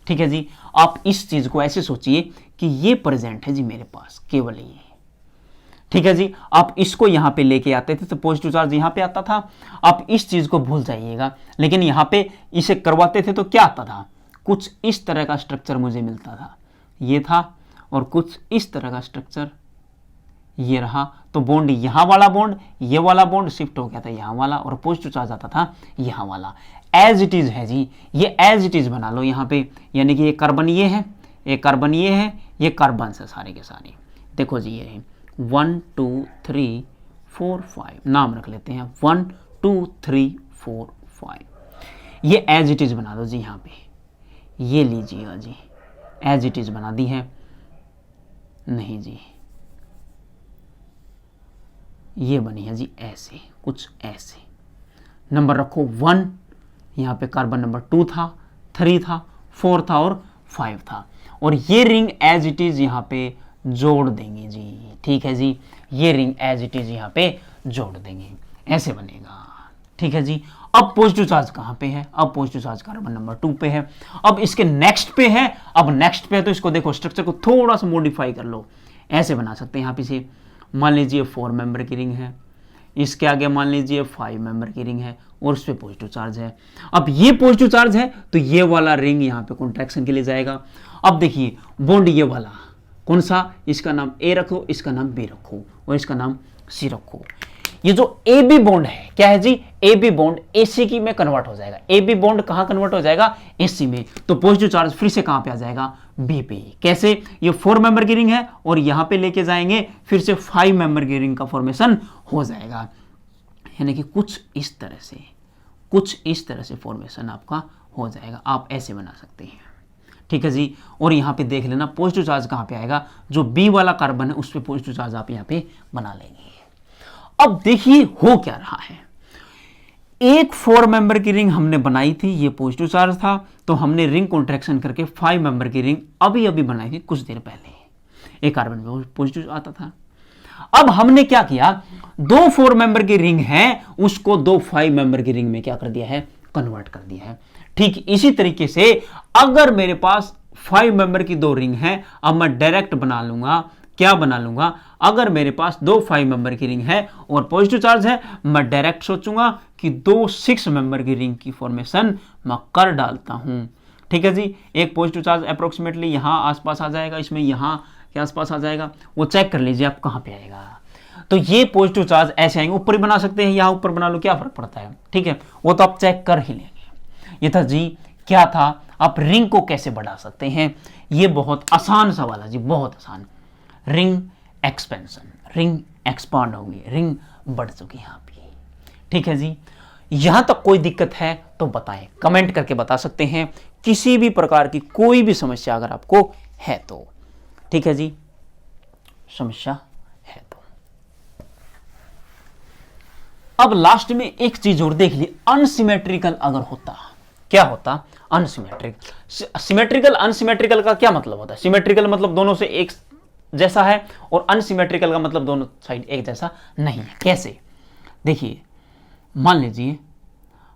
ठीक है जी, आप इस चीज को ऐसे सोचिए कि ये प्रेजेंट है जी मेरे पास, केवल ये। ठीक है जी, आप इसको यहां पे लेके आते थे तो पॉजिटिव चार्ज यहां पे आता था। आप इस चीज को भूल जाइएगा, लेकिन यहां पे इसे करवाते थे तो क्या आता था, कुछ इस तरह का स्ट्रक्चर मुझे मिलता था, ये था, और कुछ इस तरह का स्ट्रक्चर ये रहा। तो बॉन्ड यहां वाला बॉन्ड, ये वाला बॉन्ड शिफ्ट हो गया था यहां वाला, और पॉजिटिव चार्ज आता था यहां वाला। एज इट इज है जी, ये एज इट इज बना लो यहां पे। यानी कि ये कार्बन ये है, ये कार्बन ये है, ये कार्बन है सारे के सारे। देखो जी, ये है 1 2 3 4 5, नाम रख लेते हैं 1 2 3 4 5। ये एज इट इज बना दो जी यहां पे, ये लीजिएगा जी, एज इट इज बना दी है। नहीं जी, ये बनी है जी ऐसे, कुछ ऐसे। नंबर रखो 1, यहाँ पे कार्बन नंबर 2 था, 3 था, 4 था और 5 था, और ये रिंग एज इट इज यहाँ पे जोड़ देंगे जी। ठीक है जी, ये रिंग एज इट इज यहाँ पे जोड़ देंगे, ऐसे बनेगा। ठीक है जी, अब पॉजिटिव चार्ज कहाँ पे है, अब पॉजिटिव चार्ज कार्बन नंबर 2 पे है। अब इसके नेक्स्ट पे है, अब नेक्स्ट पे है तो इसको देखो स्ट्रक्चर को थोड़ा सा मॉडिफाई कर लो, ऐसे बना सकते हैं। यहाँ पे से मान लीजिए 4 मेंबर की रिंग है, इसके आगे मान लीजिए 5 मेंबर की रिंग है और उस पर पॉजिटिव चार्ज है। अब ये पॉजिटिव चार्ज है तो ये वाला रिंग यहाँ पे कॉन्ट्रैक्शन के लिए जाएगा। अब देखिए बॉन्ड ये वाला कौन सा, इसका नाम ए रखो, इसका नाम बी रखो और इसका नाम सी रखो। ये जो ए बी बॉन्ड है क्या है जी, ए बी बॉन्ड एसी की में कन्वर्ट हो जाएगा। ए बी बॉन्ड कहां कन्वर्ट हो जाएगा, एसी में। तो पॉजिटिव चार्ज फिर से कहां पे आ जाएगा, बी पे। कैसे, ये 4 मेंबर की रिंग है और यहां पे लेके जाएंगे फिर से 5 मेंबर की रिंग का फॉर्मेशन हो जाएगा। यानी कि कुछ इस तरह से फॉर्मेशन आपका हो जाएगा। आप ऐसे बना सकते हैं। ठीक है जी, और यहाँ पे देख लेना पॉजिटिव चार्ज कहाँ पे आएगा, जो बी वाला कार्बन है उस पर पॉजिटिव चार्ज आप यहाँ पे बना लेंगे। अब देखिए हो क्या रहा है, एक 4 मेंबर की रिंग हमने बनाई थी, ये पॉजिटिव चार्ज था, तो हमने रिंग कॉन्ट्रैक्शन करके 5 मेंबर की रिंग अभी बनाई थी कुछ देर पहले, एक कार्बन में पॉजिटिव आता था। अब हमने क्या किया, 2 4 मेंबर की रिंग है उसको 2 5 मेंबर की रिंग में क्या कर दिया है, कन्वर्ट कर दिया है। ठीक इसी तरीके से अगर मेरे पास 5 मेंबर की 2 रिंग है, अब मैं डायरेक्ट बना लूंगा, क्या बना लूंगा, अगर मेरे पास 2 5 मेंबर की रिंग है और पॉजिटिव चार्ज है, मैं डायरेक्ट सोचूंगा कि 2 6 मेंबर की रिंग की फॉर्मेशन मैं कर डालता हूं। ठीक है जी, एक पॉजिटिव चार्ज अप्रोक्सीमेटली यहां आसपास आ जाएगा, इसमें यहां के आसपास आ जाएगा, वो चेक कर लीजिए आप कहां पे आएगा। तो ये पॉजिटिव चार्ज ऐसे आएंगे, ऊपर ही बना सकते हैं, यहां ऊपर बना लो, क्या फर्क पड़ता है। ठीक है, वो तो आप चेक कर ही लेंगे। ये था जी क्या था, आप रिंग को कैसे बढ़ा सकते हैं। ये बहुत आसान सवाल है जी, बहुत आसान। रिंग एक्सपेंशन, रिंग एक्सपांड होगी, रिंग बढ़ चुकी यहां पे। ठीक है जी, यहां तक कोई दिक्कत है तो बताएं, कमेंट करके बता सकते हैं। किसी भी प्रकार की कोई भी समस्या अगर आपको है तो। ठीक है जी, समस्या है तो। अब लास्ट में एक चीज और देख ली, अनसिमेट्रिकल अगर होता, क्या होता, अनसिमेट्रिक। सिमेट्रिकल अनसिमेट्रिकल का क्या मतलब होता है, सिमेट्रिकल मतलब दोनों से एक जैसा है और अनसिमेट्रिकल का मतलब दोनों साइड एक जैसा नहीं है। कैसे? देखिए, मान लीजिए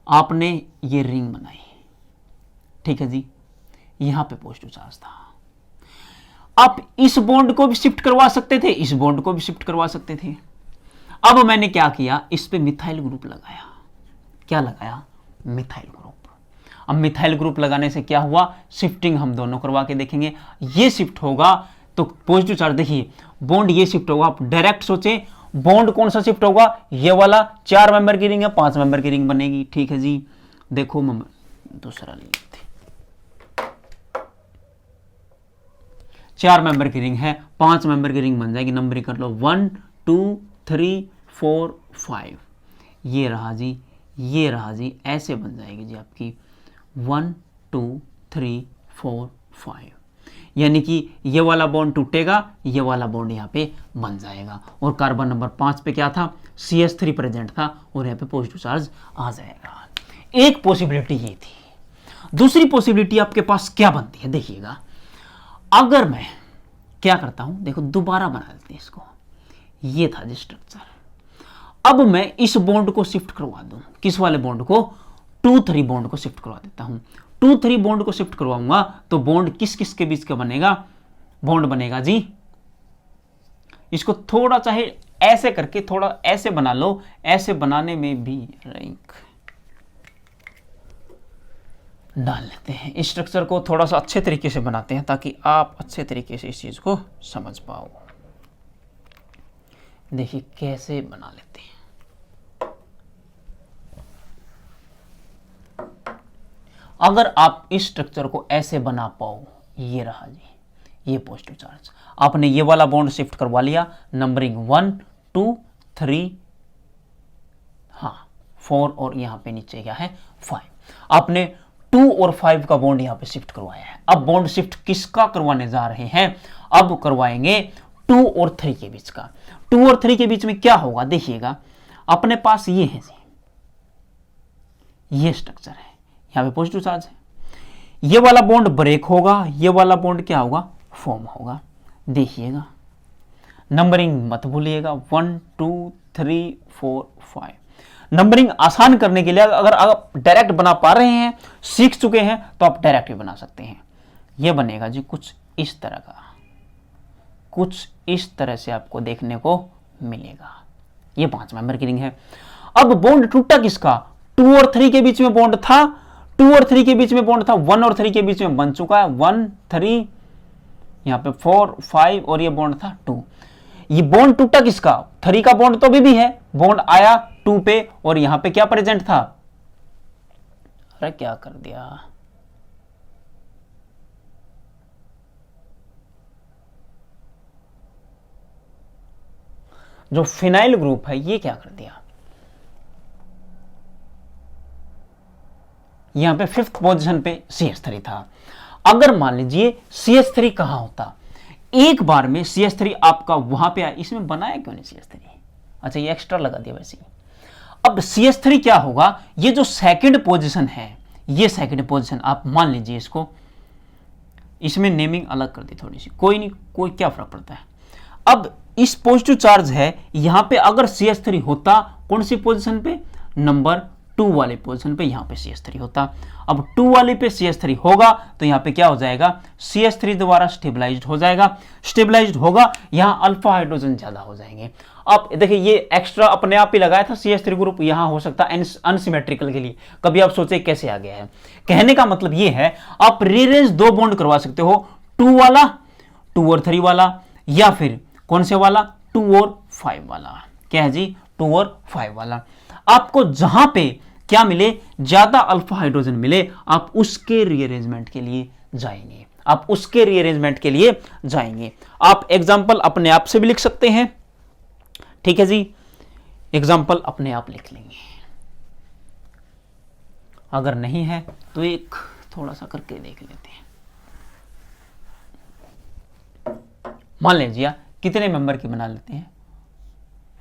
आपने ये रिंग बनाई, ठीक है जी, यहां पे पॉजिटिव चार्ज था। आप इस बॉन्ड को भी शिफ्ट करवा सकते थे, इस बॉन्ड को भी शिफ्ट करवा सकते थे। अब मैंने क्या किया, इस पे मिथाइल ग्रुप लगाया। क्या लगाया? Methyl group. अब मिथाइल ग्रुप लगाने से क्या हुआ, शिफ्टिंग हम दोनों करवा के देखेंगे। ये शिफ्ट होगा तो पॉजिटिव चार्ज, देखिए बॉन्ड ये शिफ्ट होगा। आप डायरेक्ट सोचें, बॉन्ड कौन सा शिफ्ट होगा, ये वाला 4 मेंबर की रिंग है, 5 मेंबर की रिंग बनेगी, ठीक है जी। देखो मैं दूसरा ले लेते, 4 मेंबर की रिंग है, 5 मेंबर की रिंग बन जाएगी। नंबरिंग कर लो, 1 2 3 4 5, ये रहा जी, ये रहा जी, ऐसे बन जाएगी जी आपकी 1 2 3 4 5। यानी कि ये वाला बॉन्ड टूटेगा, ये वाला बॉन्ड यहाँ पे बन जाएगा और कार्बन नंबर 5 पे क्या था, CH3 प्रेजेंट था और यहाँ पे पॉजिटिव चार्ज आ जाएगा। एक पॉसिबिलिटी ये थी। दूसरी पॉसिबिलिटी आपके पास क्या बनती है, देखिएगा, अगर मैं क्या करता हूं, देखो दोबारा बना लेते हैं इसको, ये था जी स्ट्रक्चर। अब मैं इस बॉन्ड को शिफ्ट करवा दूं, किस वाले बॉन्ड को, 2-3 बॉन्ड को शिफ्ट करवा देता हूं। 2-3 बॉन्ड को शिफ्ट करवाऊंगा तो बॉन्ड किस किस के बीच का बनेगा, बॉन्ड बनेगा जी, इसको थोड़ा चाहे ऐसे करके थोड़ा ऐसे बना लो, ऐसे बनाने में भी रैंक डाल लेते हैं। इस स्ट्रक्चर को थोड़ा सा अच्छे तरीके से बनाते हैं ताकि आप अच्छे तरीके से इस चीज को समझ पाओ। देखिए कैसे बना लेते हैं। अगर आप इस स्ट्रक्चर को ऐसे बना पाओ, ये रहा जी, ये पॉजिटिव चार्ज, आपने ये वाला बॉन्ड शिफ्ट करवा लिया, नंबरिंग 1 2 3 हाँ 4 और यहां पे नीचे क्या है 5। आपने 2 और 5 का बॉन्ड यहां पे शिफ्ट करवाया है। अब बॉन्ड शिफ्ट किसका करवाने जा रहे हैं, अब करवाएंगे 2 और 3 के बीच का। 2 और 3 के बीच में क्या होगा, देखिएगा अपने पास ये है जी, ये स्ट्रक्चर है, यहां पे पॉजिटिव चार्ज है, ये वाला बॉन्ड ब्रेक होगा, ये वाला बॉन्ड क्या होगा, फॉर्म होगा। देखिएगा नंबरिंग मत भूलिएगा, 1 2 3 4 5। नंबरिंग आसान करने के लिए अगर आप डायरेक्ट बना पा रहे हैं, सीख चुके हैं, तो आप डायरेक्ट भी बना सकते हैं। यह बनेगा जी कुछ इस तरह का, कुछ इस तरह से आपको देखने को मिलेगा। ये 5 मेंबर की रिंग है। अब बॉन्ड टूटा किसका, 2 और 3 के बीच में बॉन्ड था, 2 और 3 के बीच में बॉन्ड था, 1 और 3 के बीच में बन चुका है, 1 3 यहां पे 4 5 और ये बॉन्ड था 2। ये बॉन्ड टूटा किसका, 3 का बॉन्ड तो भी है, बॉन्ड आया 2 पे और यहां पे क्या प्रेजेंट था, अरे क्या कर दिया, जो फिनाइल ग्रुप है ये क्या कर दिया, यहां पे 5th पोजीशन पे CH3 था। अगर मान लीजिए CH3 कहां होता, एक बार में CH3 आपका वहां पे आया, इसमें बनाया क्यों नहीं CH3, अच्छा ये एक्स्ट्रा लगा दिया वैसे ही। अब CH3 क्या होगा, ये जो सेकंड पोजीशन है, ये सेकंड पोजीशन आप मान लीजिए इसको, इसमें नेमिंग अलग कर दी थोड़ी सी, कोई नहीं, कोई क्या फर्क पड़ता है। अब इस पॉजिटिव चार्ज है यहां पे, अगर CH3 होता कौन सी पोजीशन पे, नंबर 2 वाले पोजीशन पे, यहां पे CH3 होता। अब 2 वाले पे CH3 होगा तो यहां पे क्या हो जाएगा, CH3 द्वारा स्टेबलाइज्ड हो जाएगा, स्टेबलाइज्ड होगा, यहां अल्फा हाइड्रोजन ज्यादा हो जाएंगे। अब देखिए ये एक्स्ट्रा अपने आप ही लगाया था CH3 ग्रुप, यहां हो सकता है अनसिमेट्रिकल के लिए। कभी आप सोचे कैसे आ गया है, कहने का मतलब ये है आप रीअरेंज 2 बॉन्ड करवा सकते हो, 2 वाला 2 और 3 वाला, या फिर कौन से वाला, 2 और 5 वाला। क्या है जी, 2 और 5 वाला। आपको जहां पे क्या मिले, ज्यादा अल्फा हाइड्रोजन मिले, आप उसके रीअरेंजमेंट के लिए जाएंगे, आप उसके रीअरेंजमेंट के लिए जाएंगे। आप एग्जाम्पल अपने आप से भी लिख सकते हैं, ठीक है जी, एग्जाम्पल अपने आप लिख लेंगे। अगर नहीं है तो एक थोड़ा सा करके देख लेते हैं। मान लीजिए कितने मेंबर की बना लेते हैं,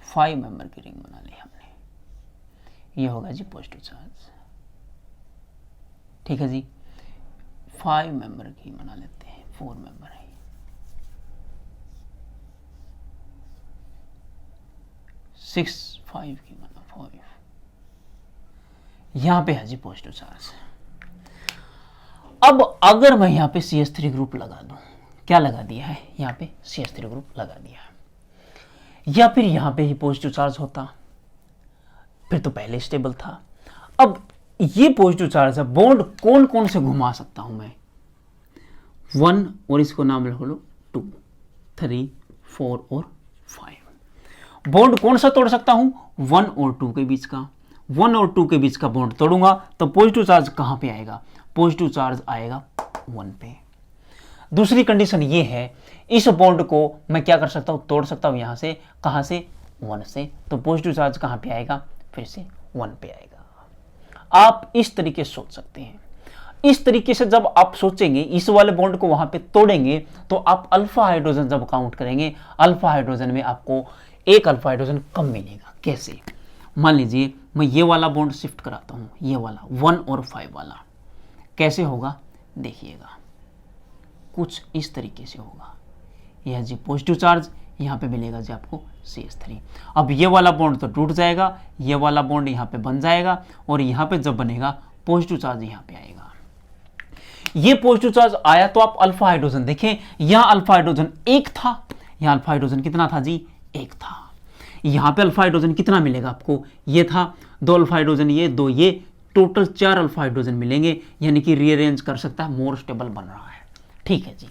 5 मेंबर की रिंग बना ली हमने, ये होगा जी पॉजिटिव चार्ज, ठीक है जी। 5 मेंबर की बना लेते हैं, 4 मेंबर है, 5 की मतलब 5, यहां पे है जी पॉजिटिव चार्ज। अब अगर मैं यहां पे CH3 ग्रुप लगा दूं, क्या लगा दिया है यहां पे CH3 ग्रुप लगा दिया है, या फिर यहां पे ही पॉजिटिव चार्ज होता, फिर तो पहले स्टेबल था। अब ये पॉजिटिव चार्ज है, बॉन्ड कौन कौन से घुमा सकता हूं मैं, 1 और इसको नाम लिख लो 2, 3, 4 और 5। बॉन्ड कौन सा तोड़ सकता हूं, 1 और 2 के बीच का। 1 और 2 के बीच का बॉन्ड तोड़ूंगा तो पॉजिटिव चार्ज कहां पे आएगा, पॉजिटिव चार्ज आएगा 1 पे। दूसरी कंडीशन ये है, इस बॉन्ड को मैं क्या कर सकता हूं, तोड़ सकता हूं यहां से, कहां से, 1 से, तो पॉजिटिव चार्ज कहां पे आएगा, फिर से 1 पे आएगा। आप इस तरीके से सोच सकते हैं। इस तरीके से जब आप सोचेंगे, इस वाले बॉन्ड को वहां पे तोड़ेंगे, तो आप अल्फा हाइड्रोजन जब काउंट करेंगे, अल्फा हाइड्रोजन में आपको एक अल्फा हाइड्रोजन कम मिलेगा। कैसे, मान लीजिए मैं ये वाला बॉन्ड शिफ्ट कराता हूं, ये वाला 1 और 5 वाला, कैसे होगा देखिएगा, कुछ इस तरीके से होगा। यह जी पॉजिटिव चार्ज, यहां पे मिलेगा जी आपको CH3। अब ये वाला बॉन्ड तो टूट जाएगा, ये वाला बॉन्ड यहां पे बन जाएगा, और यहां पे जब बनेगा पॉजिटिव चार्ज यहां पे आएगा। ये पॉजिटिव चार्ज आया तो आप अल्फा हाइड्रोजन देखें, यहां अल्फा हाइड्रोजन 1 था, यहां अल्फा हाइड्रोजन कितना था जी, 1 था। यहां पे अल्फा हाइड्रोजन कितना मिलेगा आपको, ये था 2 अल्फा हाइड्रोजन, ये 2, ये टोटल 4 अल्फा हाइड्रोजन मिलेंगे, यानी कि रीअरेंज कर सकता है, मोर स्टेबल बन रहा है। ठीक है जी।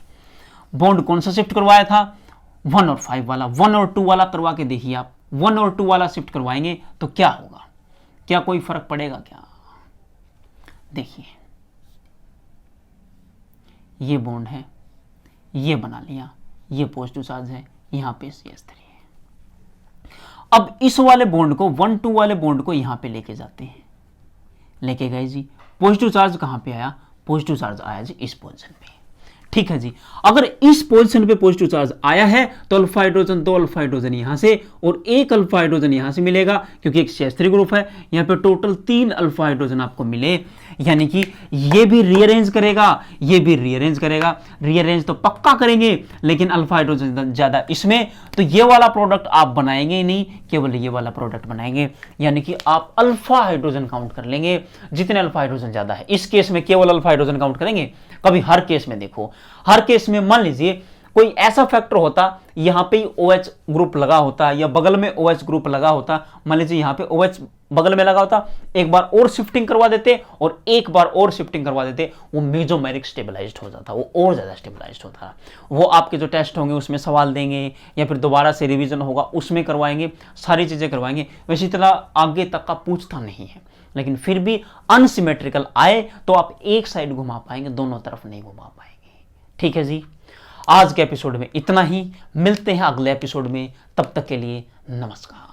बॉन्ड कौन सा शिफ्ट करवाया था, 1 और 5 वाला। 1 और 2 वाला करवा के देखिए आप, 1 और 2 वाला शिफ्ट करवाएंगे तो क्या होगा, क्या कोई फर्क पड़ेगा क्या, देखिए ये बॉन्ड है, ये बना लिया, ये पॉजिटिव चार्ज है, यहां पे CH3 है। अब इस वाले बॉन्ड को, 1-2 वाले बॉन्ड को यहां पे लेके जाते हैं, लेके गए जी, पॉजिटिव चार्ज कहां पे आया, पॉजिटिव चार्ज आया जी इस पोजीशन पे। ठीक है जी। अगर इस पोजीशन पे पॉजिटिव चार्ज आया है तो अल्फा हाइड्रोजन, 2 अल्फा हाइड्रोजन यहां से और 1 अल्फा हाइड्रोजन यहां से मिलेगा, क्योंकि एक CH3 ग्रुप है, यहां पे टोटल 3 अल्फा हाइड्रोजन आपको मिले, यानी कि ये भी रीअरेंज करेगा, ये भी रीअरेंज करेगा। रीअरेंज तो पक्का करेंगे, लेकिन अल्फा हाइड्रोजन ज्यादा इसमें, तो ये वाला प्रोडक्ट आप बनाएंगे ही नहीं, केवल ये वाला प्रोडक्ट बनाएंगे, यानी कि आप अल्फा हाइड्रोजन काउंट कर लेंगे, जितने अल्फा हाइड्रोजन ज्यादा है। इस केस में केवल अल्फा हाइड्रोजन काउंट करेंगे, कभी हर केस में देखो, हर केस में मान लीजिए कोई ऐसा फैक्टर होता, यहां पे OH ग्रुप लगा होता या बगल में OH ग्रुप लगा होता, मान लीजिए यहां पे OH बगल में लगा होता, एक बार और शिफ्टिंग करवा देते और एक बार और शिफ्टिंग करवा देते, वो मेसोमेरिक स्टेबलाइज्ड हो जाता, वो और ज्यादा स्टेबलाइज्ड होता। वो आपके जो टेस्ट होंगे उसमें सवाल देंगे, या फिर दोबारा से रिवीजन होगा उसमें करवाएंगे, सारी चीजें करवाएंगे, वैसी तरह आगे तक का पूछता नहीं है। लेकिन फिर भी अनसिमेट्रिकल आए तो आप एक साइड घुमा पाएंगे, दोनों तरफ नहीं घुमा पाएंगे। ठीक है जी। आज के एपिसोड में इतना ही, मिलते हैं अगले एपिसोड में, तब तक के लिए नमस्कार।